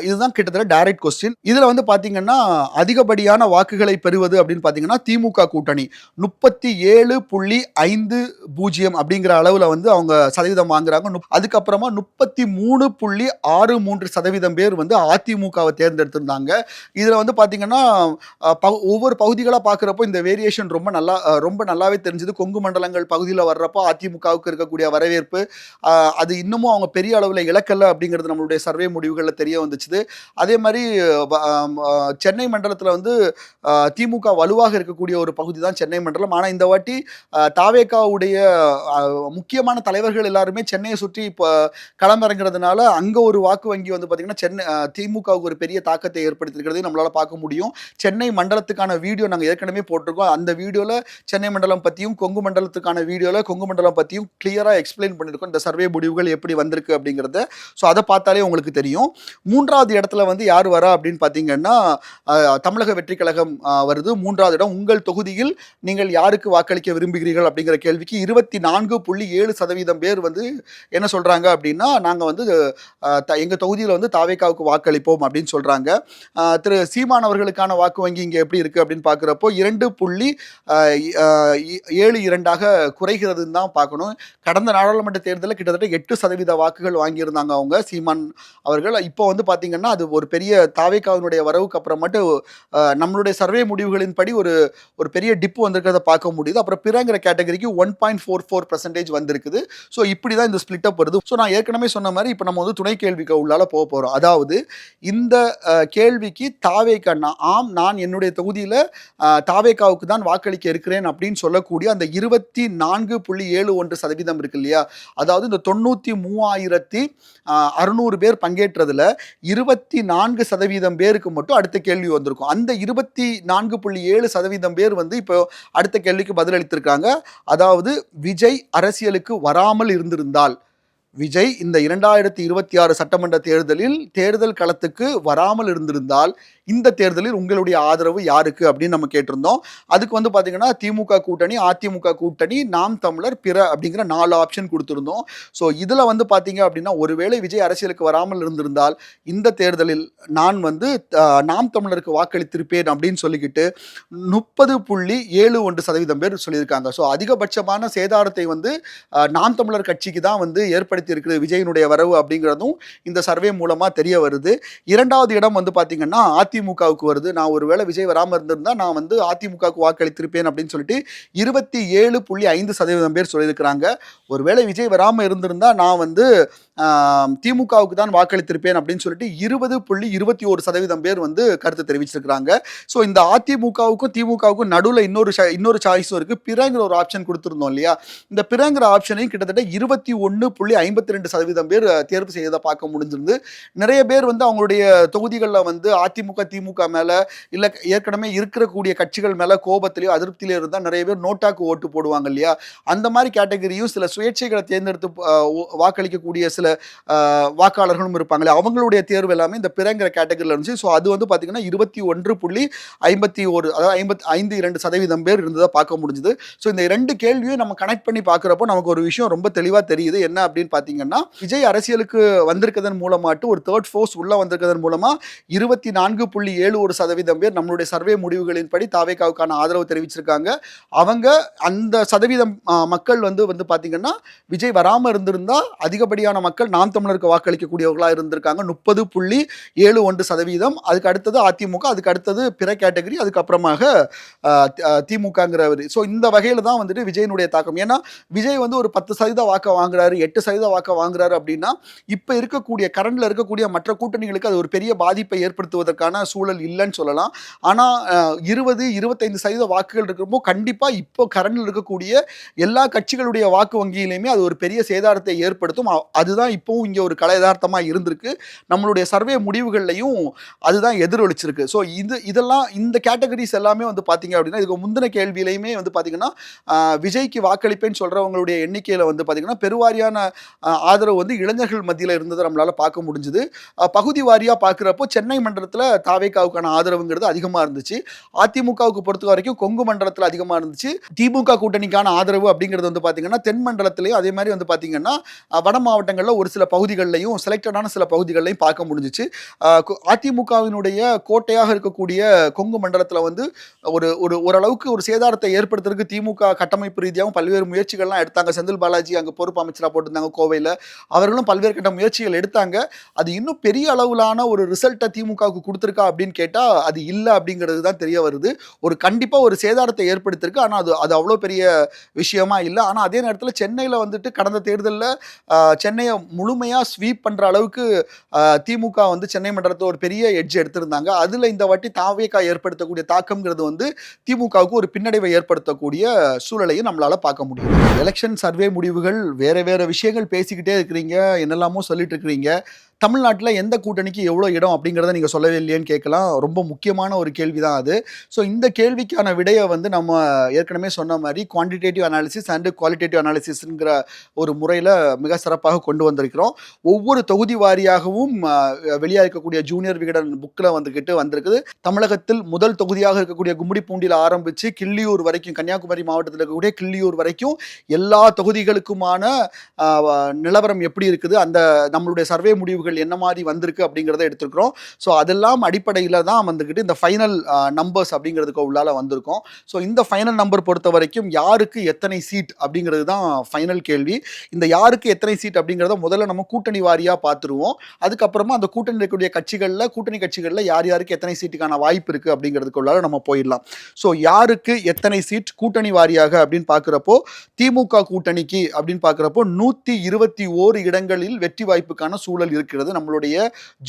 இதுதான் கிட்டத்தட்ட டைரக்ட் கொஸ்டின். இதுல வந்து பாத்தீங்கன்னா அதிகப்படியான வாக்குகளை பெறுவது அப்படின்னு பாத்தீங்கன்னா திமுக கூட்டணி 37.50 அப்படிங்கிற அளவுல வந்து அவங்க சதவீதம் வாங்குறாங்க. அதுக்கப்புறமா 33.63% பேர் வந்து அதிமுகவை தேர்ந்தெடுத்திருந்தாங்க. இதுல வந்து பாத்தீங்கன்னா ஒவ்வொரு பகுதிகளா பாக்குறப்போ இந்த வேரியேஷன் ரொம்ப நல்லாவே தெரிஞ்சது. கொங்கு மண்டலங்கள் பகுதியில் வர்றப்போ அதிமுகவுக்கு இருக்கக்கூடிய வரவேற்பு, அது இன்னமும் அவங்க பெரிய அளவில் இழக்கலை அப்படிங்கிறது நம்மளுடைய சர்வே முடிவுகளில் தெரிய வந்துச்சு. அதே மாதிரி சென்னை மண்டலத்தில் வந்து திமுக வலுவாக இருக்கக்கூடிய ஒரு பகுதி தான் சென்னை மண்டலம். ஆனால் இந்த வாட்டி தாவேகாவுடைய முக்கியமான தலைவர்கள் எல்லாருமே சென்னையை சுற்றி இப்போ களமிறங்கிறதுனால அங்கே ஒரு வாக்கு வங்கி வந்து பார்த்தீங்கன்னா சென்னை திமுகவுக்கு ஒரு பெரிய தாக்கத்தை ஏற்படுத்தியிருக்கிறதை நம்மளால் பார்க்க முடியும். சென்னை மண்டலத்துக்கான வீடியோ நாங்கள் ஏற்கனவே போட்டிருக்கோம். அந்த வீடியோவில் சென்னை மண்டலம் பற்றியும் கொங்கு மண்டலத்துக்கான வீடியோவில் கொங்கு மண்டலம் பற்றியும் கிளியராக எக்ஸ்பிளைன் பண்ணியிருக்கோம், இந்த சர்வே முடிவுகள் எப்படி வந்திருக்கு அப்படிங்கிறத. ஸோ அதை பார்த்தாலே உங்களுக்கு தெரியும். 3வது இடத்துல வந்து யார் வரா அப்படின்னு பார்த்தீங்கன்னா தமிழக வெற்றி கழகம் வருது. 3வது இடம். உங்கள் தொகுதியில் நீங்கள் யாருக்கு வாக்களிக்க விரும்புகிறீர்கள் அப்படிங்கிற கேள்விக்கு 24.7% பேர் வந்து என்ன சொல்கிறாங்க அப்படின்னா, நாங்கள் வந்து எங்கள் தொகுதியில் வந்து தாவேகாவுக்கு வாக்களிப்போம் அப்படின்னு சொல்கிறாங்க. திரு சீமான் அவர்களுக்கான வாக்கு வங்கி இங்கே எப்படி இருக்குது அப்படின்னு பார்க்குறப்போ 2.72 குறைகிறதுன்னு தான் பார்க்கணும். கடந்த நாடாளுமன்ற தேர்தலில் கிட்டத்தட்ட 8% வாக்குகள் வாங்கியிருந்தாங்க அவங்க சீமான் அவர்கள். இப்போ வந்து பார்த்தீங்கன்னா அது ஒரு பெரிய தாவேகாவினுடைய வரவுக்கு அப்புறம் மட்டும் நம்மளுடைய சர்வே முடிவுகளின்படி ஒரு பெரிய டிப்பு வந்திருக்கிறத பார்க்க முடியுது. அப்புறம் பிறங்கிற கேட்டகரிக்கு 1.44% வந்திருக்குது. ஸோ இப்படி தான் இந்த ஸ்பிளிட் அப் வருது. ஸோ நான் ஏற்கனவே சொன்ன மாதிரி இப்போ நம்ம வந்து துணை கேள்விக்கு உள்ளால போக போகிறோம். அதாவது இந்த கேள்விக்கு தாவேகா ஆம் நான் என்னுடைய தொகுதியில் தாவேகாவுக்கு தான் வாக்களிக்க இருக்கிறேன் அப்படின்னு சொல்லக்கூடிய அந்த 24.71% இருக்கு இல்லையா, அதாவது இந்த 93,600 பேர் பங்கேற்றதுல 24% பேருக்கு மட்டும் அடுத்த கேள்வி வந்திருக்கும். அந்த 24.7% பேர் வந்து இப்போ அடுத்த கேள்விக்கு பதிலளித்திருக்காங்க. அதாவது விஜய் அரசியலுக்கு வராமல் இருந்திருந்தால், விஜய் இந்த 2026 சட்டமன்ற தேர்தலில் தேர்தல் களத்துக்கு வராமல் இருந்திருந்தால் இந்த தேர்தலில் உங்களுடைய ஆதரவு யாருக்கு அப்படின்னு நம்ம கேட்டிருந்தோம். அதுக்கு வந்து பார்த்தீங்கன்னா திமுக கூட்டணி, அதிமுக கூட்டணி, நாம் தமிழர், பிற அப்படிங்கிற 4 ஆப்ஷன் கொடுத்துருந்தோம். ஸோ இதில் வந்து பார்த்தீங்க அப்படின்னா ஒருவேளை விஜய் அரசியலுக்கு வராமல் இருந்திருந்தால் இந்த தேர்தலில் நான் வந்து நாம் தமிழருக்கு வாக்களித்திருப்பேன் அப்படின்னு சொல்லிக்கிட்டு 30.71% பேர் சொல்லியிருக்காங்க. ஸோ அதிகபட்சமான சேதாரத்தை வந்து நாம் தமிழர் கட்சிக்கு தான் வந்து ஏற்படுத்தி இருக்குது விஜயினுடைய வரவு அப்படிங்கிறதும் இந்த சர்வே மூலமாக தெரிய வருது. 2வது இடம் வந்து பார்த்தீங்கன்னா அதிமுகவுக்கு வருது. நான் ஒருவேளை விஜய் வராமல் இருந்திருந்தா நான் வந்து அதிமுகவுக்கு வாக்களித்திருப்பேன் அப்படின்னு சொல்லிட்டு 27.5% பேர் சொல்லியிருக்கிறாங்க. ஒருவேளை விஜய் வராமல் இருந்திருந்தா நான் வந்து திமுகவுக்கு தான் வாக்களித்திருப்பேன் அப்படின்னு சொல்லிட்டு 20.21% பேர் வந்து கருத்து தெரிவிச்சிருக்கிறாங்க. ஸோ இந்த அதிமுகவுக்கும் திமுகவுக்கும் நடுவில் இன்னொரு சாய்ஸும் இருக்குது. பிறங்கிற ஒரு ஆப்ஷன் கொடுத்துருந்தோம் இல்லையா, இந்த பிறங்கிற ஆப்ஷனையும் கிட்டத்தட்ட 21.52% பேர் தேர்வு செய்யறதை பார்க்க முடிஞ்சிருந்து. நிறைய பேர் வந்து அவங்களுடைய தொகுதிகளில் வந்து அதிமுக திமுக மேலே இல்லை ஏற்கனவே இருக்கக்கூடிய கட்சிகள் மேலே கோபத்திலேயோ அதிருப்தியிலையோ இருந்தால் நிறைய பேர் நோட்டாக்கு ஓட்டு போடுவாங்க இல்லையா, அந்த மாதிரி கேட்டகரியும் சில சுயேட்சைகளை தேர்ந்தெடுத்து வாக்களிக்கக்கூடிய சில வாக்காளர்களும் இருப்பாங்களே, அவங்களுடைய தேர்வு எல்லாமே இந்த பிறங்கிற கேட்டகரியில் இருந்துச்சு. ஸோ அது வந்து பார்த்தீங்கன்னா 21.51 அதாவது 55.2% பேர் இருந்ததை பார்க்க முடிஞ்சுது. ஸோ இந்த 2 கேள்வியும் நம்ம கனெக்ட் பண்ணி பார்க்குறப்போ நமக்கு ஒரு விஷயம் ரொம்ப தெளிவாக தெரியுது. என்ன அப்படின்னு பார்த்தீங்கன்னா, விஜய் அரசியலுக்கு வந்திருக்கதன் மூலமாட்டு ஒரு தேர்ட் ஃபோர்ஸ் உள்ள வந்திருக்கதன் மூலமா 24.71% பேர் நம்மளுடைய சர்வே முடிவுகளின்படி தாவேகாவுக்கான ஆதரவு தெரிவிச்சிருக்காங்க. அவங்க அந்த சதவீதம் மக்கள் வந்து பார்த்தீங்கன்னா விஜய் வராமல் இருந்திருந்தா அதிகப்படியான மக்கள் நாம் தமிழருக்கு வாக்களிக்கக்கூடியவர்களாக இருந்திருக்காங்க. 30.71%. அதுக்கு அடுத்தது அதிமுக, அதுக்கு அடுத்தது பிற கேட்டகரி, அதுக்கப்புறமாக திமுகங்கிறவர். ஸோ இந்த வகையில் தான் வந்துட்டு விஜயனுடைய தாக்கம். ஏன்னா விஜய் வந்து ஒரு 10% வாக்க வாங்குறாரு, 8% வாக்க வாங்குறாரு அப்படின்னா இப்போ இருக்கக்கூடிய கரண்டில் இருக்கக்கூடிய மற்ற கூட்டணிகளுக்கு அது ஒரு பெரிய பாதிப்பை ஏற்படுத்துவதற்கான சூழல் இல்லைன்னு சொல்லலாம். ஆனால் 20-25% வாக்குகள் இருக்கிறப்போ கண்டிப்பாக இப்போ கரண்டில் இருக்கக்கூடிய எல்லா கட்சிகளுடைய வாக்கு வங்கியிலையுமே அது ஒரு பெரிய சேதாரத்தை ஏற்படுத்தும். அதுதான் இப்போவும் இங்கே ஒரு கலையதார்த்தமாக இருந்திருக்கு. நம்மளுடைய சர்வே முடிவுகள்லையும் அதுதான் எதிரொலிச்சிருக்கு. ஸோ இதெல்லாம் இந்த கேட்டகரிஸ் எல்லாமே வந்து பார்த்தீங்க அப்படின்னா இதுக்கு முந்தின கேள்வியிலையுமே வந்து பார்த்தீங்கன்னா விஜய்க்கு வாக்களிப்பேன்னு சொல்கிறவங்களுடைய எண்ணிக்கையில் வந்து பார்த்தீங்கன்னா பெருவாரியான ஆதரவு வந்து இளைஞர்கள் மத்தியில் இருந்ததை நம்மளால் பார்க்க முடிஞ்சுது. பகுதி வாரியாக பார்க்குறப்போ சென்னை மண்டலத்தில் தாவேகாவுக்கான ஆதரவுங்கிறது அதிகமாக இருந்துச்சு. அதிமுகவுக்கு பொறுத்த வரைக்கும் கொங்கு மண்டலத்தில் அதிகமாக இருந்துச்சு. திமுக கூட்டணிக்கான ஆதரவு அப்படிங்கிறது வந்து பார்த்தீங்கன்னா தென் மண்டலத்திலேயும் அதே மாதிரி வந்து பார்த்தீங்கன்னா வட மாவட்டங்களில் ஒரு சில பகுதிகள்லையும் செலக்டடான சில பகுதிகள்லையும் பார்க்க முடிஞ்சிச்சு. அதிமுகவினுடைய கோட்டையாக இருக்கக்கூடிய கொங்கு மண்டலத்துல வந்து ஒரு ஒரு ஓரளவுக்கு ஒரு சேதாரத்தை ஏற்படுத்துறதுக்கு திமுக கட்டமைப்பு ரீதியாகவும் பல்வேறு முயற்சிகள்லாம் எடுத்தாங்க. செந்தில் பாலாஜி அங்க பொறுப்பு அமைச்சரா போட்டிருந்தாங்க கோவையில. அவர்களும் பல்வேறு கட்ட முயற்சிகள் எடுத்தாங்க. அது இன்னும் பெரிய அளவிலான ஒரு ரிசல்ட்ட திமுகவுக்கு குடுத்திருக்கா அப்படின்னு கேட்டா, அது இல்ல அப்படிங்கிறது தான் தெரிய வருது. கண்டிப்பா ஒரு சேதாரத்தை ஏற்படுத்தியிருக்கு. ஆனா அது அது அவ்வளோ பெரிய விஷயமா இல்ல. ஆனா அதே நேரத்துல சென்னையில வந்துட்டு கடந்த தேர்தல்ல சென்னைய முழுமையா ஸ்வீப் பண்ற அளவுக்கு திமுக வந்து சென்னை மண்டலத்துல ஒரு பெரிய எட்ஜ் எடுத்திருந்தாங்க. அதுல இந்த வாட்டி தாவேகா ஏற்படுத்தக்கூடிய தாக்கம்ங்கிறது வந்து திமுகவுக்கு ஒரு பின்னடைவை ஏற்படுத்தக்கூடிய சூழலையும் நம்மளால பார்க்க முடியும். எலெக்ஷன் சர்வே முடிவுகள் வேற வேற விஷயங்கள் பேசிக்கிட்டே இருக்கிறீங்க, என்னெல்லாமோ சொல்லிட்டு இருக்கிறீங்க. தமிழ்நாட்டுல எந்த கூட்டணிக்கு எவ்வளோ இடம் அப்படிங்கிறத நீங்க சொல்லவே இல்லையேன்னு கேட்கலாம். ரொம்ப முக்கியமான ஒரு கேள்வி தான் அது. ஸோ இந்த கேள்விக்கான விடைய வந்து நம்ம ஏற்கனவே சொன்ன மாரி குவான்டிடேட்டிவ் அனாலிசிஸ் அண்ட் குவாலிட்டேட்டிவ் அனாலிசிஸ்ங்கிற ஒரு முறையில மிக சிறப்பாக கொண்டு வந்திருக்கிறோம். ஒவ்வொரு தொகுதி வாரியாகவும் வெளியா இருக்கக்கூடிய ஜூனியர் விகடன் புக்ல வந்திருக்குது. தமிழகத்தில் முதல் தொகுதியாக இருக்கக்கூடிய கும்மிடிப்பூண்டியில ஆரம்பிச்சு கிள்ளியூர் வரைக்கும், கன்னியாகுமரி மாவட்டத்தில் இருக்கக்கூடிய கிள்ளியூர் வரைக்கும் எல்லா தொகுதிகளுக்குமான நிலவரம் எப்படி இருக்குது, அந்த நம்மளுடைய சர்வே முடிவுகள் என்ன மாதிரி வந்திருக்கு அப்படிங்கிறத எடுத்துக்கிறோம். ஸோ அதெல்லாம் அடிப்படையில் தான் வந்துக்கிட்டு இந்த ஃபைனல் நம்பர்ஸ் அப்படிங்கிறதுக்கு உள்ளால வந்திருக்கோம். ஸோ இந்த ஃபைனல் நம்பர் பொறுத்த வரைக்கும் யாருக்கு எத்தனை சீட் அப்படிங்கிறது தான் ஃபைனல் கேள்வி. இந்த யாருக்கு எத்தனை சீட் அப்படிங்கிறத முதல்ல நம்ம கூட்டணி வாரியாக பார்த்துருவோம். அதுக்கப்புறமா அந்த கூட்டணி இருக்கக்கூடிய கூட்டணி கட்சிகளில் யார் யாருக்கு எத்தனை சீட்டுக்கான வாய்ப்பு இருக்குது அப்படிங்கிறதுக்கு உள்ளால நம்ம போயிடலாம். ஸோ யாருக்கு எத்தனை சீட் கூட்டணி வாரியாக அப்படின்னு பார்க்குறப்போ திமுக கூட்டணிக்கு அப்படின்னு பார்க்குறப்போ 121 இடங்களில் வெற்றி வாய்ப்புக்கான சூழல் இருக்கிறது. நம்மளுடைய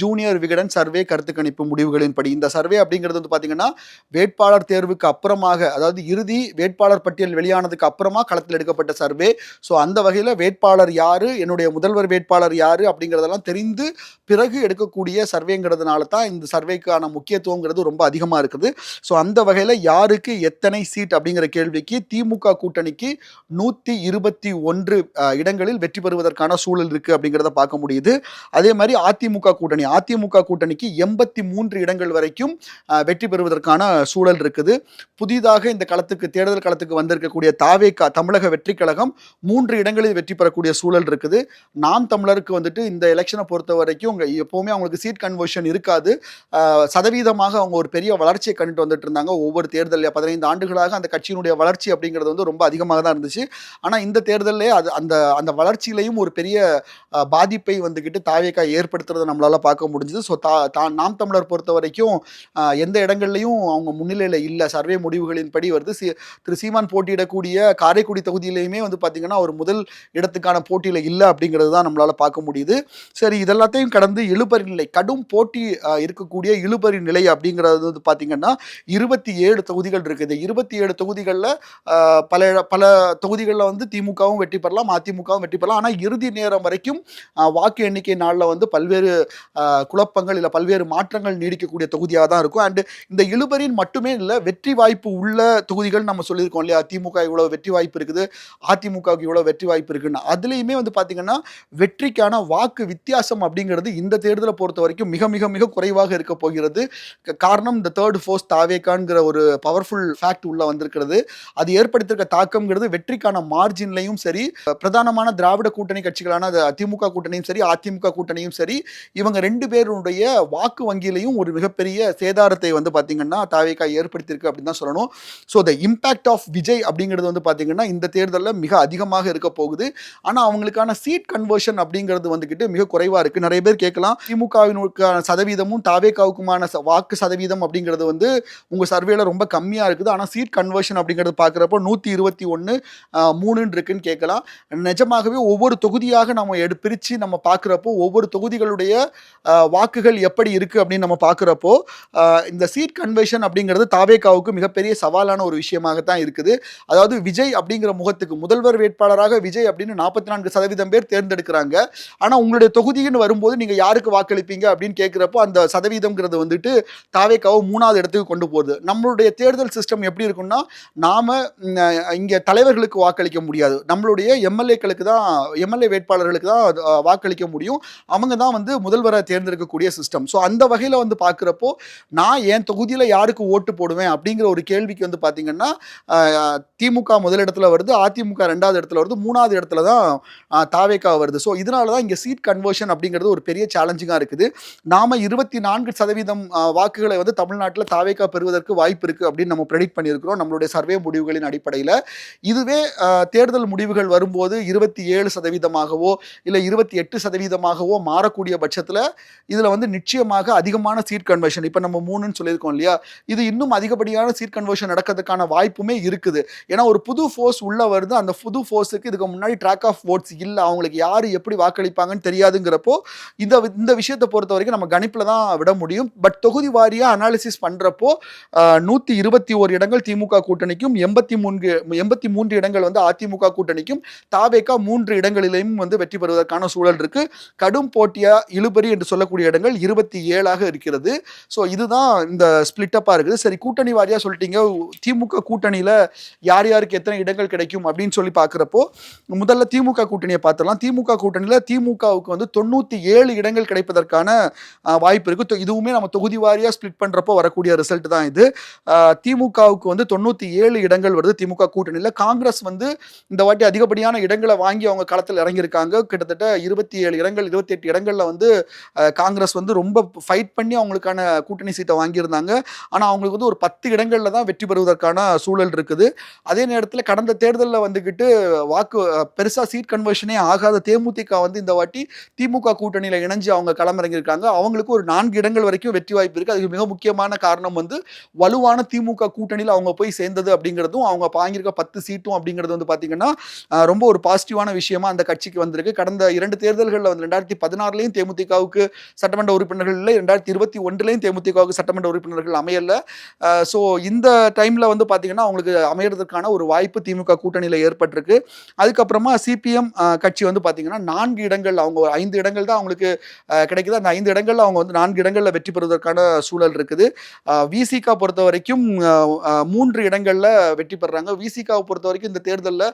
ஜூனியர் விகடன் சர்வே கருத்து கணிப்பு முடிவுகளின்படி. இந்த சர்வே அப்படிங்கிறது வந்து பார்த்தீங்கன்னா வேட்பாளர் தேர்வுக்கு அப்புறமாக, அதாவது இறுதி வேட்பாளர் பட்டியல் வெளியானதுக்கு அப்புறமா களத்தில் எடுக்கப்பட்ட சர்வே. ஸோ அந்த வகையில் வேட்பாளர் யாரு, என்னுடைய முதல்வர் வேட்பாளர் யாரு அப்படிங்கிறதெல்லாம் தெரிந்து பிறகு எடுக்கக்கூடிய சர்வேங்கிறதுனால தான் இந்த சர்வேக்கான முக்கியத்துவங்கிறது ரொம்ப அதிகமாக இருக்குது. ஸோ அந்த வகையில் யாருக்கு எத்தனை சீட் அப்படிங்கிற கேள்விக்கு திமுக கூட்டணிக்கு 121 இடங்களில் வெற்றி பெறுவதற்கான சூழல் இருக்குது அப்படிங்கிறத பார்க்க முடியுது. அதே மாதிரி அதிமுக கூட்டணிக்கு 83 இடங்கள் வரைக்கும் வெற்றி பெறுவதற்கான சூழல் இருக்குது. புதிதாக இந்த தேர்தல் களத்துக்கு வந்திருக்கக்கூடிய தாவேகா, தமிழக வெற்றி கழகம் 3 இடங்களில் வெற்றி பெறக்கூடிய சூழல் இருக்குது. நாம் தமிழருக்கு வந்துட்டு இந்த எலெக்ஷனை பொறுத்த வரைக்கும் எப்பவுமே அவங்களுக்கு சீட் கன்வர்ஷன் இருக்காது. சதவீதமாக அவங்க ஒரு பெரிய வளர்ச்சியை கண்டுட்டு வந்துட்டு இருந்தாங்க. ஒவ்வொரு தேர்தலில் 15 ஆண்டுகளாக அந்த கட்சியினுடைய வளர்ச்சி அப்படிங்கிறது வந்து ரொம்ப அதிகமாக தான் இருந்துச்சு. ஆனால் இந்த தேர்தலில் அது அந்த வளர்ச்சியிலையும் ஒரு பெரிய பாதிப்பை வந்துக்கிட்டு தாவேகா ஏற்படுத்துறதை நம்மளால பார்க்க முடிஞ்சது. ஸோ நாம் தமிழர் பொறுத்த வரைக்கும் எந்த இடங்கள்லையும் அவங்க முன்னிலையில் இல்லை. சர்வே முடிவுகளின்படி வருது. திரு சீமான் போட்டியிடக்கூடிய காரைக்குடி தொகுதியிலையுமே வந்து பார்த்தீங்கன்னா ஒரு முதல் இடத்துக்கான போட்டியில் இல்லை அப்படிங்கிறது தான் நம்மளால பார்க்க முடியுது. சரி, இதெல்லாத்தையும் கடந்து இழுபறி நிலை, கடும் போட்டி இருக்கக்கூடிய இழுபறி நிலை அப்படிங்கிறது வந்து பார்த்தீங்கன்னா 27 தொகுதிகள் இருக்குது. 27 தொகுதிகளில் பல தொகுதிகளில் வந்து திமுகவும் வெற்றி பெறலாம், அதிமுகவும் வெற்றி பெறலாம். ஆனால் இறுதி நேரம் வரைக்கும் வாக்கு எண்ணிக்கை நாளில் வந்து பல்வேறு குழப்பங்கள் இல்லை பல்வேறு மாற்றங்கள் நீடிக்கக்கூடிய தொகுதியாக தான் இருக்கும். அண்ட் இந்த இழுபறியின் மட்டுமே இல்லை, வெற்றி வாய்ப்பு உள்ள தொகுதிகள் நம்ம சொல்லியிருக்கோம் இல்லையா, திமுக இவ்வளோ வெற்றி வாய்ப்பு இருக்குது, அதிமுகவுக்கு இவ்வளோ வெற்றி வாய்ப்பு இருக்குன்னு. அதுலேயுமே வந்து பார்த்தீங்கன்னா வெற்றிக்கான வாக்கு வித்தியாசம் அப்படிங்கிறது இந்த தேர்தலை பொறுத்த வரைக்கும் மிக மிக மிக குறைவாக இருக்க போகிறது. காரணம் இந்த தேர்ட் ஃபோர்ஸ் தாவேகான்கிற ஒரு பவர்ஃபுல் ஃபேக்ட் உள்ள வந்திருக்கிறது. அது ஏற்படுத்தியிருக்க தாக்கம்ங்கிறது வெற்றிக்கான மார்ஜின்லையும் சரி, பிரதானமான திராவிட கூட்டணி கட்சிகளான திமுக கூட்டணியும் சரி, அதிமுக கூட்டணியும் சரி, இவங்க 2 பேருடைய வாக்கு வங்கியிலையும் ஒரு மிகப்பெரிய சேதாரத்தை வந்து பார்த்தீங்கன்னா தாவேகா ஏற்படுத்தியிருக்கு அப்படின்னு தான் சொல்லணும். So the impact of Vijay அப்படிங்கிறது வந்து பார்த்தீங்கன்னா இந்த தேர்தலில் மிக அதிகமாக இருக்க போகுது. ஆனால் அவங்களுக்கான சீட் கன்வர்ஷன் அப்படிங்கிறது வந்துக்கிட்டு மிக குறைவாக இருக்குது. நிறைய பேர் கேட்கலாம், திமுகவினுக்கான சதவீதமும் தாவேகாவுக்குமான வாக்கு சதவீதம் அப்படிங்கிறது வந்து உங்கள் சர்வேல ரொம்ப கம்மியாக இருக்குது, ஆனால் சீட் கன்வர்ஷன் அப்படிங்கிறது பார்க்குறப்போ 121 3 இருக்குன்னு கேட்கலாம். நிஜமாகவே ஒவ்வொரு தொகுதியாக நம்ம பிரித்து நம்ம பார்க்குறப்போ ஒவ்வொரு தொகுதிகளுடைய வாக்குகள் எப்படி இருக்குது அப்படின்னு நம்ம பார்க்குறப்போ இந்த சீட் கன்வர்ஷன் அப்படிங்கிறது தாவேகாவுக்கு மிகப்பெரிய சவாலான ஒரு விஷயமாகத்தான் இருக்குது. அதாவது விஜய் அப்படிங்கிற முகத்துக்கு முதல்வர் வேட்பாளராக விஜய் அப்படின்னு 44% பேர் தேர்ந்தெடுக்கிறாங்க. ஆனால் உங்களுடைய தொகுதின்னு வரும்போது நீங்கள் யாருக்கு வாக்களிப்பீங்க அப்படின்னு கேட்குறப்போ அந்த சதவீதம்ங்கிறது வந்துட்டு தாவேகாவை 3வது இடத்துக்கு கொண்டு போகுது. நம்மளுடைய தேர்தல் சிஸ்டம் எப்படி இருக்குன்னா, நாம் இங்கே தலைவர்களுக்கு வாக்களிக்க முடியாது, நம்மளுடைய எம்எல்ஏ வேட்பாளர்களுக்கு தான் வாக்களிக்க முடியும். அவங்க தான் வந்து முதல்வரை தேர்ந்தெடுக்கக்கூடிய சிஸ்டம். ஸோ அந்த வகையில் வந்து பார்க்குறப்போ நான் என் தொகுதியில் யாருக்கு ஓட்டு போடுவேன் அப்படிங்கிற ஒரு கேள்விக்கு வந்து பார்த்தீங்கன்னா திமுக முதலிடத்தில் வருது, அதிமுக 2வது இடத்துல வருது, 3வது இடத்துல தான் தாவேகா வருது. வருது. ஸோ இதனால தான் இங்கே சீட் கன்வர்ஷன் அப்படிங்கிறது ஒரு பெரிய சேலஞ்சிங்காக இருக்குது. நாம 24% வாக்குகளை வந்து தமிழ்நாட்டில் தாவேகா பெறுவதற்கு வாய்ப்பு இருக்குது அப்படின்னு நம்ம ப்ரெடிக்ட் பண்ணியிருக்கிறோம் நம்மளுடைய சர்வே முடிவுகளின் அடிப்படையில். இதுவே தேர்தல் முடிவுகள் வரும்போது 27%ஆகவோ இல்லை 28%ஆகவோ மாறக்கூடிய பட்சத்தில் இதில் வந்து நிச்சயமாக அதிகமான சீட் கன்வர்ஷன், இப்போ நம்ம 3ன்னு சொல்லியிருக்கோம் இல்லையா, இது இன்னும் அதிகப்படியான சீட் கன்வர்ஷன் நடக்கிறதுக்கான வாய்ப்புமே இருக்குது. ஏன்னா ஒரு புது ஃபோர்ஸ் உள்ள வருது, அந்த புது ஃபோர்ஸுக்கு இதுக்கு முன்னாடி ட்ராக் ஆஃப் ஓட்ஸ் இல்லை, அவங்களுக்கு யார் எப்படி வாக்களிப்பாங்கன்னு தெரியாதுங்கிறப்போ இந்த விஷயத்தை பொறுத்த வரைக்கும் நம்ம கணிப்பில் தான் விட முடியும். பட் தொகுதி வாரியாக அனாலிசிஸ் பண்ணுறப்போ 121 இடங்கள் திமுக கூட்டணிக்கும் 83 இடங்கள் வந்து அதிமுக கூட்டணிக்கும், தாவேகா 3 இடங்களிலும் வந்து வெற்றி பெறுவதற்கான சூழல் இருக்கு. கடும் போட்டியா இழுபறி என்று சொல்லக்கூடிய இடங்கள் 27 இருக்கிறது. ஸோ இதுதான் இந்த ஸ்பிளிட் அப்பா இருக்குது. சரி, கூட்டணி வாரியா சொல்லிட்டீங்க, திமுக கூட்டணியில யார் யாருக்கு எத்தனை இடங்கள் கிடைக்கும் அப்படின்னு சொல்லி பார்க்குறப்போ முதல்ல திமுக கூட்டணியை பார்த்துடலாம். திமுக கூட்டணியில் திமுகவுக்கு வந்து 97 இடங்கள் கிடைப்பதற்கான வாய்ப்பு இருக்கு. இதுவுமே நம்ம தொகுதி வாரியா ஸ்பிளிட் பண்றப்போ வரக்கூடிய ரிசல்ட் தான் இது. திமுகவுக்கு வந்து 97 இடங்கள் வருது திமுக கூட்டணியில். காங்கிரஸ் வந்து இந்த வாட்டி அதிகப்படியான இடங்களை வாங்கி அவங்க களத்தில் இறங்கியிருக்காங்க. கிட்டத்தட்ட 27 இடங்கள் 28 இடங்கள்ல வந்து காங்கிரஸ் வந்து ரொம்ப ஃபைட் பண்ணி அவங்களுக்கான கூட்டணி சீட்டை வாங்கியிருந்தாங்க. ஆனால் அவங்களுக்கு வந்து ஒரு 10 இடங்கள்ல தான் வெற்றி பெறுவதற்கான சூழல் இருக்குது. அதே நேரத்தில் கடந்த தேர்தலில் வந்துக்கிட்டு வாக்கு பெருசாக சீட் கன்வர்ஷனே ஆகாத தேமுதிக வந்து இந்த வாட்டி திமுக கூட்டணியில் இணைஞ்சு அவங்க களமிறங்கியிருக்காங்க. அவங்களுக்கு ஒரு 4 இடங்கள் வரைக்கும் வெற்றி வாய்ப்பு இருக்குது. அதுக்கு மிக முக்கியமான காரணம் வந்து வலுவான திமுக கூட்டணியில் அவங்க போய் சேர்ந்தது அப்படிங்கிறதும், அவங்க வாங்கியிருக்க 10 சீட்டும் அப்படிங்கிறது வந்து பார்த்தீங்கன்னா ரொம்ப ஒரு பாசிட்டிவான விஷயமா அந்த கட்சிக்கு வந்திருக்கு. கடந்த 2 தேர்தல்களில் வந்து 2016 தேமுதிகவுக்கு சட்டமன்ற உறுப்பினர்கள் இல்லை, 2021 தேமுதிகவுக்கு சட்டமன்ற உறுப்பினர்கள் அமையல. ஸோ இந்த டைமில் வந்து பார்த்தீங்கன்னா அவங்களுக்கு அமையறதுக்கான ஒரு வாய்ப்பு திமுக கூட்டணியில் ஏற்பட்டிருக்கு. அதுக்கப்புறமா சிபிஎம் கட்சி வந்து பார்த்தீங்கன்னா 4 இடங்கள், அவங்க 5 இடங்கள் தான் அவங்களுக்கு கிடைக்குது. அந்த 5 இடங்கள்ல அவங்க வந்து 4 இடங்களில் வெற்றி பெறுவதற்கான சூழல் இருக்குது. விசிகா பொறுத்த வரைக்கும் 3 இடங்களில் வெற்றி பெறுறாங்க. விசிகாவை பொறுத்த வரைக்கும் இந்த தேர்தலில்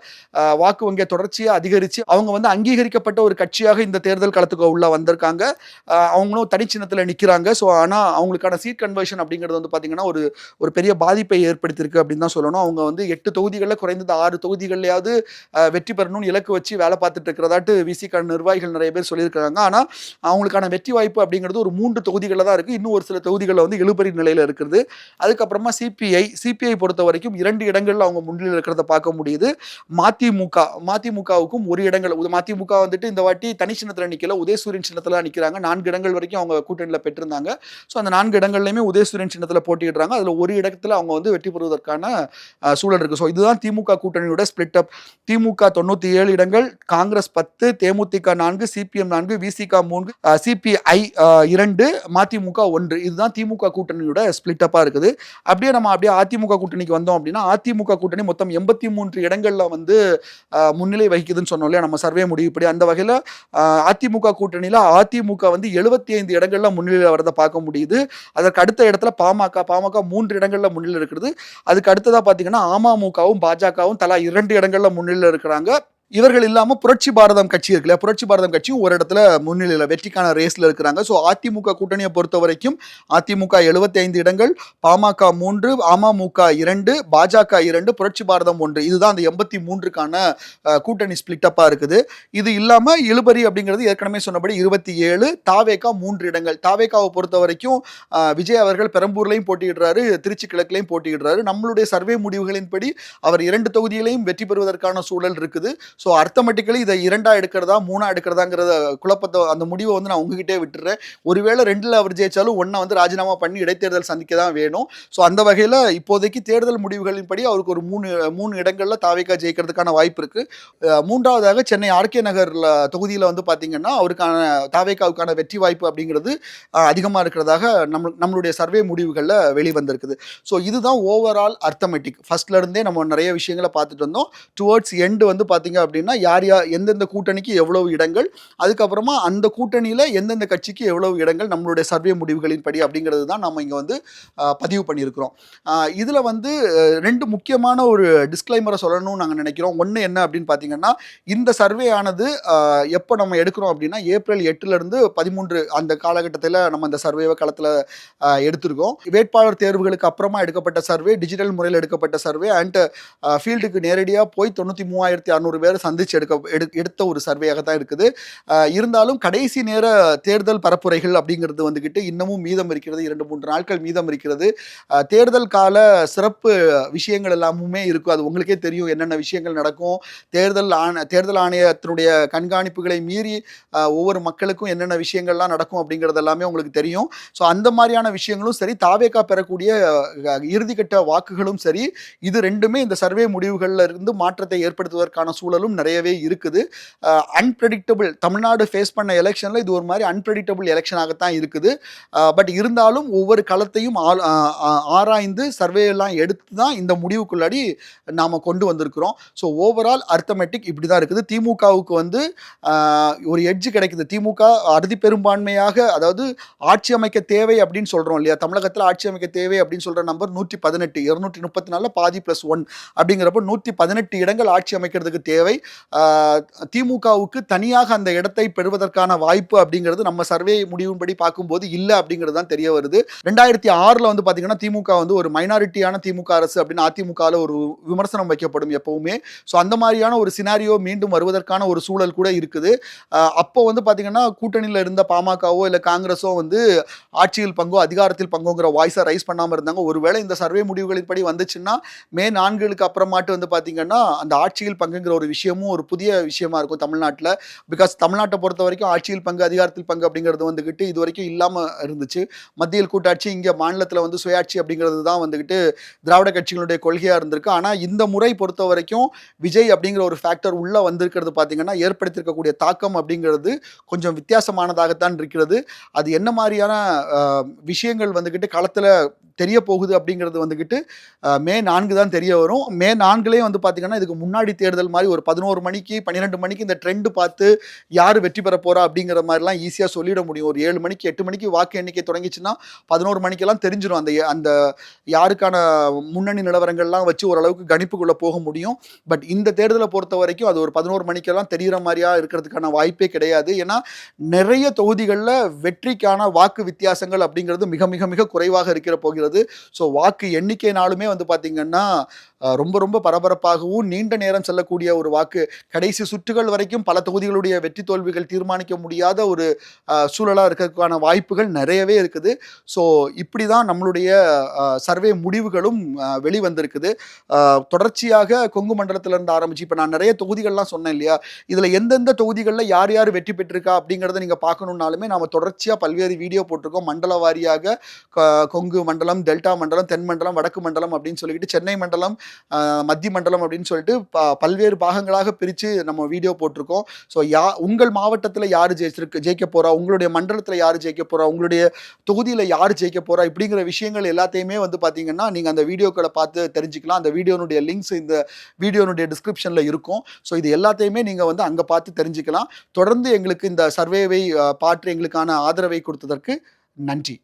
வாக்கு வங்கியை தொடர்ச்சியாக அதிகரித்து அவங்க வந்து அங்கீகரிக்கப்பட்ட ஒரு கட்சியாக இந்த தேர்தல் களத்துக்கு உள்ள வந்திருக்காங்க. அவங்களும் தனிச்சின்னத்தில் நிற்கிறாங்க. ஸோ ஆனால் அவங்களுக்கான சீட் கன்வர்ஷன் அப்படிங்கிறது வந்து பார்த்தீங்கன்னா ஒரு பெரிய பாதிப்பை ஏற்படுத்தியிருக்கு அப்படின்னு தான் சொல்லணும். அவங்க வந்து 8 தொகுதிகளில் குறைந்தது 6 தொகுதிகளையாவது வெற்றி பெறணும்னு இலக்கு வச்சு வேலை பார்த்துட்டு இருக்கிறதாட்டு விசிக நிர்வாகிகள் நிறைய பேர் சொல்லியிருக்காங்க. ஆனால் அவங்களுக்கான வெற்றி வாய்ப்பு அப்படிங்கிறது ஒரு 3 தொகுதிகளில் தான் இருக்குது. இன்னும் ஒரு சில தொகுதிகளில் வந்து இழுபறி நிலையில் இருக்குது. அதுக்கப்புறமா சிபிஐ பொறுத்த வரைக்கும் 2 இடங்களில் அவங்க முன்னிலையில் இருக்கிறத பார்க்க முடியுது. மதிமுகவுக்கும் 1 இடங்கள், மதிமுக வந்துட்டு இந்த வாட்டி தனி சின்னத்தில் நிற்கல, உதயசூரியன் சின்னத்தில் நிற்கிறாங்க. 4 இடங்கள் வரைக்கும் அவங்க கூட்டணியில் பெற்றிருந்தாங்க. ஸோ அந்த 4 இடங்கள்லையுமே உதயசூரியன் சின்னத்தில் போட்டியிடுறாங்க. அதில் ஒரு இடத்துல அவங்க வந்து வெற்றி பெறுவதற்கான சூழல் இருக்கு. ஸோ இதுதான் திமுக கூட்டணியோட ஸ்பிளிட் அப். திமுக 97 இடங்கள், காங்கிரஸ் 10, தேமுதிக 4, சிபிஎம் 4, விசிக 3, சிபிஐ 2, மதிமுக 1. இதுதான் திமுக கூட்டணியோட ஸ்பிளிட் அப்பா இருக்குது. அப்படியே அதிமுக கூட்டணிக்கு வந்தோம் அப்படின்னா, அதிமுக கூட்டணி மொத்தம் 83 இடங்கள்ல வந்து முன்னிலை வகிக்குதுன்னு சொன்னோம் இல்லையா நம்ம சர்வே முடிவுப்படி. அந்த வகையில் அதிமுக கூட்டணியில் அதிமுக வந்து 75 இடங்கள்ல முன்னிலையில் வரதை பார்க்க முடியுது. அதற்கு அடுத்த இடத்துல பாமக 3 இடங்கள்ல முன்னிலை இருக்கிறது. அதுக்கு அடுத்ததா பார்த்தீங்கன்னா அமமுகவும் பாஜகவும் தலா 2 இடங்கள்ல முன்னிலையில் இருக்கிறாங்க. இவர்கள் இல்லாமல் புரட்சி பாரதம் கட்சி இருக்குல்ல, புரட்சி பாரதம் கட்சியும் ஒரு இடத்துல முன்னிலையில் வெற்றிக்கான ரேஸில் இருக்கிறாங்க. ஸோ அதிமுக கூட்டணியை பொறுத்த வரைக்கும் அதிமுக 75 இடங்கள், பாமக 3, அமமுக 2, பாஜக 2, புரட்சி பாரதம் 1. இதுதான் அந்த 83க்கான கூட்டணி ஸ்பிளிட் அப்பாக இருக்குது. இது இல்லாமல் இழுபறி அப்படிங்கிறது ஏற்கனவே சொன்னபடி 27, தாவேகா 3 இடங்கள். தாவேகாவை பொறுத்த வரைக்கும் விஜய் அவர்கள் பெரம்பூர்லையும் போட்டியிடுறாரு, திருச்சி கிழக்குலையும் போட்டியிடுறாரு. நம்மளுடைய சர்வே முடிவுகளின்படி அவர் 2 தொகுதிகளையும் வெற்றி பெறுவதற்கான சூழல் இருக்குது. ஸோ அர்த்தமெட்டிக்கலி இதை 2ஆ எடுக்கிறதா 3ஆ எடுக்கிறதாங்கிறத குழப்பத்தை, அந்த முடிவை வந்து நான் உங்ககிட்டே விட்டுறேன். ஒருவேளை 2ல் அவர் ஜெயிச்சாலும் 1 வந்து ராஜினாமா பண்ணி இடைத்தேர்தல் சந்திக்க தான் வேணும். ஸோ அந்த வகையில் இப்போதைக்கு தேர்தல் முடிவுகளின்படி அவருக்கு ஒரு 3 இடங்களில் தாவேகா ஜெயிக்கிறதுக்கான வாய்ப்பு இருக்குது. 3ஆவதாக சென்னை ஆர்கே நகர் தொகுதியில் வந்து பார்த்தீங்கன்னா அவருக்கான தாவேகாவுக்கான வெற்றி வாய்ப்பு அப்படிங்கிறது அதிகமாக இருக்கிறதாக நம்மளுடைய சர்வே முடிவுகளில் வெளிவந்திருக்குது. ஸோ இதுதான் ஓவரால் அர்த்தமெட்டிக். ஃபர்ஸ்ட்லேருந்தே நம்ம நிறைய விஷயங்களை பார்த்துட்டு வந்தோம். டுவர்ட்ஸ் எண்டு வந்து பார்த்தீங்க அப்படின்னா யார் எந்தெந்த கூட்டணிக்கு எவ்வளவு இடங்கள், அதுக்கப்புறமா அந்த கூட்டணியில் எந்தெந்த கட்சிக்கு எவ்வளவு இடங்கள் நம்மளுடைய சர்வே முடிவுகளின் படி அப்படிங்கிறது தான் நம்ம இங்கே வந்து பதிவு பண்ணியிருக்கிறோம். இதில் வந்து 2 முக்கியமான ஒரு டிஸ்க்ளைமரை சொல்லணும்னு நாங்கள் நினைக்கிறோம். ஒன்று என்ன அப்படின்னு பார்த்தீங்கன்னா, இந்த சர்வே ஆனது எப்போ நம்ம எடுக்கிறோம் அப்படின்னா ஏப்ரல் 8லேருந்து 13 அந்த காலகட்டத்தில் நம்ம இந்த சர்வேவை களத்தில் எடுத்திருக்கோம். வேட்பாளர் தேர்வுகளுக்கு அப்புறமா எடுக்கப்பட்ட சர்வே, டிஜிட்டல் முறையில் எடுக்கப்பட்ட சர்வே அண்ட் ஃபீல்டுக்கு நேரடியாக போய் 93,600 பேரை பேரை சந்திச்சு எடுத்த ஒரு சர்வேயாக தான் இருக்குது. இருந்தாலும் கடைசி நேர தேர்தல் பரப்புரைகள் அப்படிங்கிறது வந்துகிட்டு இன்னமும் மீதம் இருக்கிறது. 2, 3 நாட்கள் மீதம் இருக்கிறது. தேர்தல் கால சிறப்பு விஷயங்கள் எல்லாமுமே இருக்கும். அது உங்களுக்கே தெரியும் என்னென்ன விஷயங்கள் நடக்கும். தேர்தல் ஆணையத்தினுடைய கண்காணிப்புகளை மீறி ஒவ்வொரு மக்களுக்கும் என்னென்ன விஷயங்கள்லாம் நடக்கும் அப்படிங்கிறது எல்லாமே உங்களுக்கு தெரியும். ஸோ அந்த மாதிரியான விஷயங்களும் சரி, தாவேகா பெறக்கூடிய இறுதிக்கட்ட வாக்குகளும் சரி, இது 2மே இந்த சர்வே முடிவுகள்ல இருந்து மாற்றத்தை ஏற்படுத்துவதற்கான சூழலும் நிறையவே இருக்குது. அன்பிரடிக்டபிள் தமிழ்நாடு ஃபேஸ் பண்ண எலெக்ஷன்ல இது ஒரு மாதிரி அன்பிரடிக்டபிள் எலெக்ஷனாகத்தான் இருக்குது. பட் இருந்தாலும் ஒவ்வொரு களத்தையும் ஆராய்ந்து சர்வே எல்லாம் எடுத்து தான் இந்த முடிவுக்குள்ளாடி நாம கொண்டு வந்திருக்கிறோம். ஸோ ஓவரால் அர்த்தமெட்டிக் இப்படி தான் இருக்குது. திமுகவுக்கு வந்து ஒரு எட்ஜ் கிடைக்குது. திமுக அறுதி பெரும்பான்மையாக, அதாவது ஆட்சி அமைக்க தேவை அப்படின்னு சொல்றோம் இல்லையா, தமிழகத்தில் ஆட்சி அமைக்க தேவை அப்படின்னு சொல்ற நம்பர் 118, 234 பாதி +1 அப்படிங்கிறப்ப 118 இடங்கள் ஆட்சி அமைக்கிறதுக்கு தேவை. திமுகவுக்கு தனியாக அந்த இடத்தை பெறுவதற்கான வாய்ப்பு அப்படிங்கிறது நம்ம சர்வே முடிவின்படி பார்க்கும்போது இல்லை அப்படிங்கிறது தான் தெரிய வருது. 2006 வந்து பாத்தீங்கன்னா திமுக வந்து ஒரு மைனாரிட்டியான திமுக அரசு அப்படின்னு அதிமுகவில் ஒரு விமர்சனம் வைக்கப்படும் எப்பவுமே. ஸோ அந்த மாதிரியான ஒரு சினாரியோ மீண்டும் வருவதற்கான ஒரு சூழல் கூட இருக்குது. அப்போ வந்து பாத்தீங்கன்னா கூட்டணியில் இருந்த பாமகவோ இல்லை காங்கிரஸோ வந்து ஆட்சியில் பங்கோ அதிகாரத்தில் பங்கோங்கிற வாய்ஸை ரைஸ் பண்ணாமல் இருந்தாங்க. ஒருவேளை இந்த சர்வே முடிவுகளின்படி வந்துச்சுன்னா மே 4க்கு அப்புறமாட்டு வந்து பாத்தீங்கன்னா அந்த ஆட்சியில் பங்குங்கிற ஒரு விஷயமும் ஒரு புதிய விஷயமா இருக்கும் தமிழ்நாட்டில். பிகாஸ் தமிழ்நாட்டை பொறுத்த வரைக்கும் ஆட்சியில் பங்கு அதிகாரத்தில் பங்கு அப்படிங்கிறது வந்துகிட்டு இது வரைக்கும் இல்லாமல் இருந்துச்சு. மத்தியில் கூட்டாட்சி, இங்கே மாநிலத்தில் வந்து சுயாட்சி அப்படிங்கிறது தான் வந்துகிட்டு திராவிட கட்சிகளுடைய கொள்கையாக இருந்திருக்கு. ஆனால் இந்த முறை பொறுத்த வரைக்கும் விஜய் அப்படிங்கிற ஒரு ஃபேக்டர் உள்ள வந்திருக்கிறது பார்த்தீங்கன்னா ஏற்படுத்தியிருக்கக்கூடிய தாக்கம் அப்படிங்கிறது கொஞ்சம் வித்தியாசமானதாகத்தான் இருக்கிறது. அது என்ன மாதிரியான விஷயங்கள் வந்துகிட்டு களத்தில் தெரிய போகுது அப்படிங்கிறது வந்துகிட்டு மே 4 தான் தெரிய வரும். மே 4 வந்து பார்த்தீங்கன்னா இதுக்கு முன்னாடி தேர்தல் மாதிரி ஒரு 11 மணிக்கு 12 மணிக்கு இந்த ட்ரெண்ட் பார்த்து யார் வெற்றி பெற போறா அப்படிங்கிற மாதிரிலாம் ஈஸியாக சொல்லிட முடியும். ஒரு 7 மணிக்கு 8 மணிக்கு வாக்கு எண்ணிக்கை தொடங்கிச்சுன்னா 11 மணிக்கெல்லாம் தெரிஞ்சிடும். அந்த யாருக்கான முன்னணி நிலவரங்கள்லாம் வச்சு ஓரளவுக்கு கணிப்புக்குள்ளே போக முடியும். பட் இந்த தேர்தலை பொறுத்த வரைக்கும் அது ஒரு 11 மணிக்கெல்லாம் தெரிகிற மாதிரியா இருக்கிறதுக்கான வாய்ப்பே கிடையாது. ஏன்னா நிறைய தொகுதிகளில் வெற்றிக்கான வாக்கு வித்தியாசங்கள் அப்படிங்கிறது மிக மிக மிக குறைவாக இருக்கிற போகிறது. ஸோ வாக்கு எண்ணிக்கைனாலுமே வந்து பார்த்தீங்கன்னா ரொம்ப ரொம்ப பரபரப்பாகவும் நீண்ட நேரம் செல்லக்கூடிய ஒரு வாக்கு, கடைசி சுற்றுகள் வரைக்கும் பல தொகுதிகளுடைய வெற்றி தோல்விகள் தீர்மானிக்க முடியாத ஒரு சூழலாக இருக்கிறதுக்கான வாய்ப்புகள் நிறையவே இருக்குது. ஸோ இப்படி தான் நம்மளுடைய சர்வே முடிவுகளும் வெளிவந்திருக்குது. தொடர்ச்சியாக கொங்கு மண்டலத்திலிருந்து ஆரம்பிச்சு இப்போ நான் நிறைய தொகுதிகள்லாம் சொன்னேன் இல்லையா, இதில் எந்தெந்த தொகுதிகளில் யார் யார் வெற்றி பெற்றிருக்கா அப்படிங்கிறத நீங்கள் பார்க்கணுன்னாலுமே நம்ம தொடர்ச்சியாக பல்வேறு வீடியோ போட்டிருக்கோம். மண்டல வாரியாக கொங்கு மண்டலம், டெல்டா மண்டலம், தென் மண்டலம், வடக்கு மண்டலம் அப்படின்னு சொல்லிட்டு சென்னை மண்டலம், மத்திய மண்டலம் அப்படின்னு சொல்லிட்டு பல்வேறு பாகங்களாக பிரித்து நம்ம வீடியோ போட்டிருக்கோம். ஸோ உங்கள் மாவட்டத்தில் யார் ஜெயிக்க போறா, உங்களுடைய மண்டலத்தில் யார் ஜெயிக்க போறா, உங்களுடைய தொகுதியில் யார் ஜெயிக்க போறா, இப்படிங்கிற விஷயங்கள் எல்லாத்தையுமே வந்து பார்த்தீங்கன்னா நீங்கள் அந்த வீடியோக்களை பார்த்து தெரிஞ்சுக்கலாம். அந்த வீடியோனுடைய லிங்க்ஸ் இந்த வீடியோனுடைய டிஸ்கிரிப்ஷனில் இருக்கும். ஸோ இது எல்லாத்தையுமே நீங்கள் வந்து அங்கே பார்த்து தெரிஞ்சுக்கலாம். தொடர்ந்து எங்களுக்கு இந்த சர்வேவை பார்த்து எங்களுக்கான ஆதரவை கொடுத்ததற்கு நன்றி.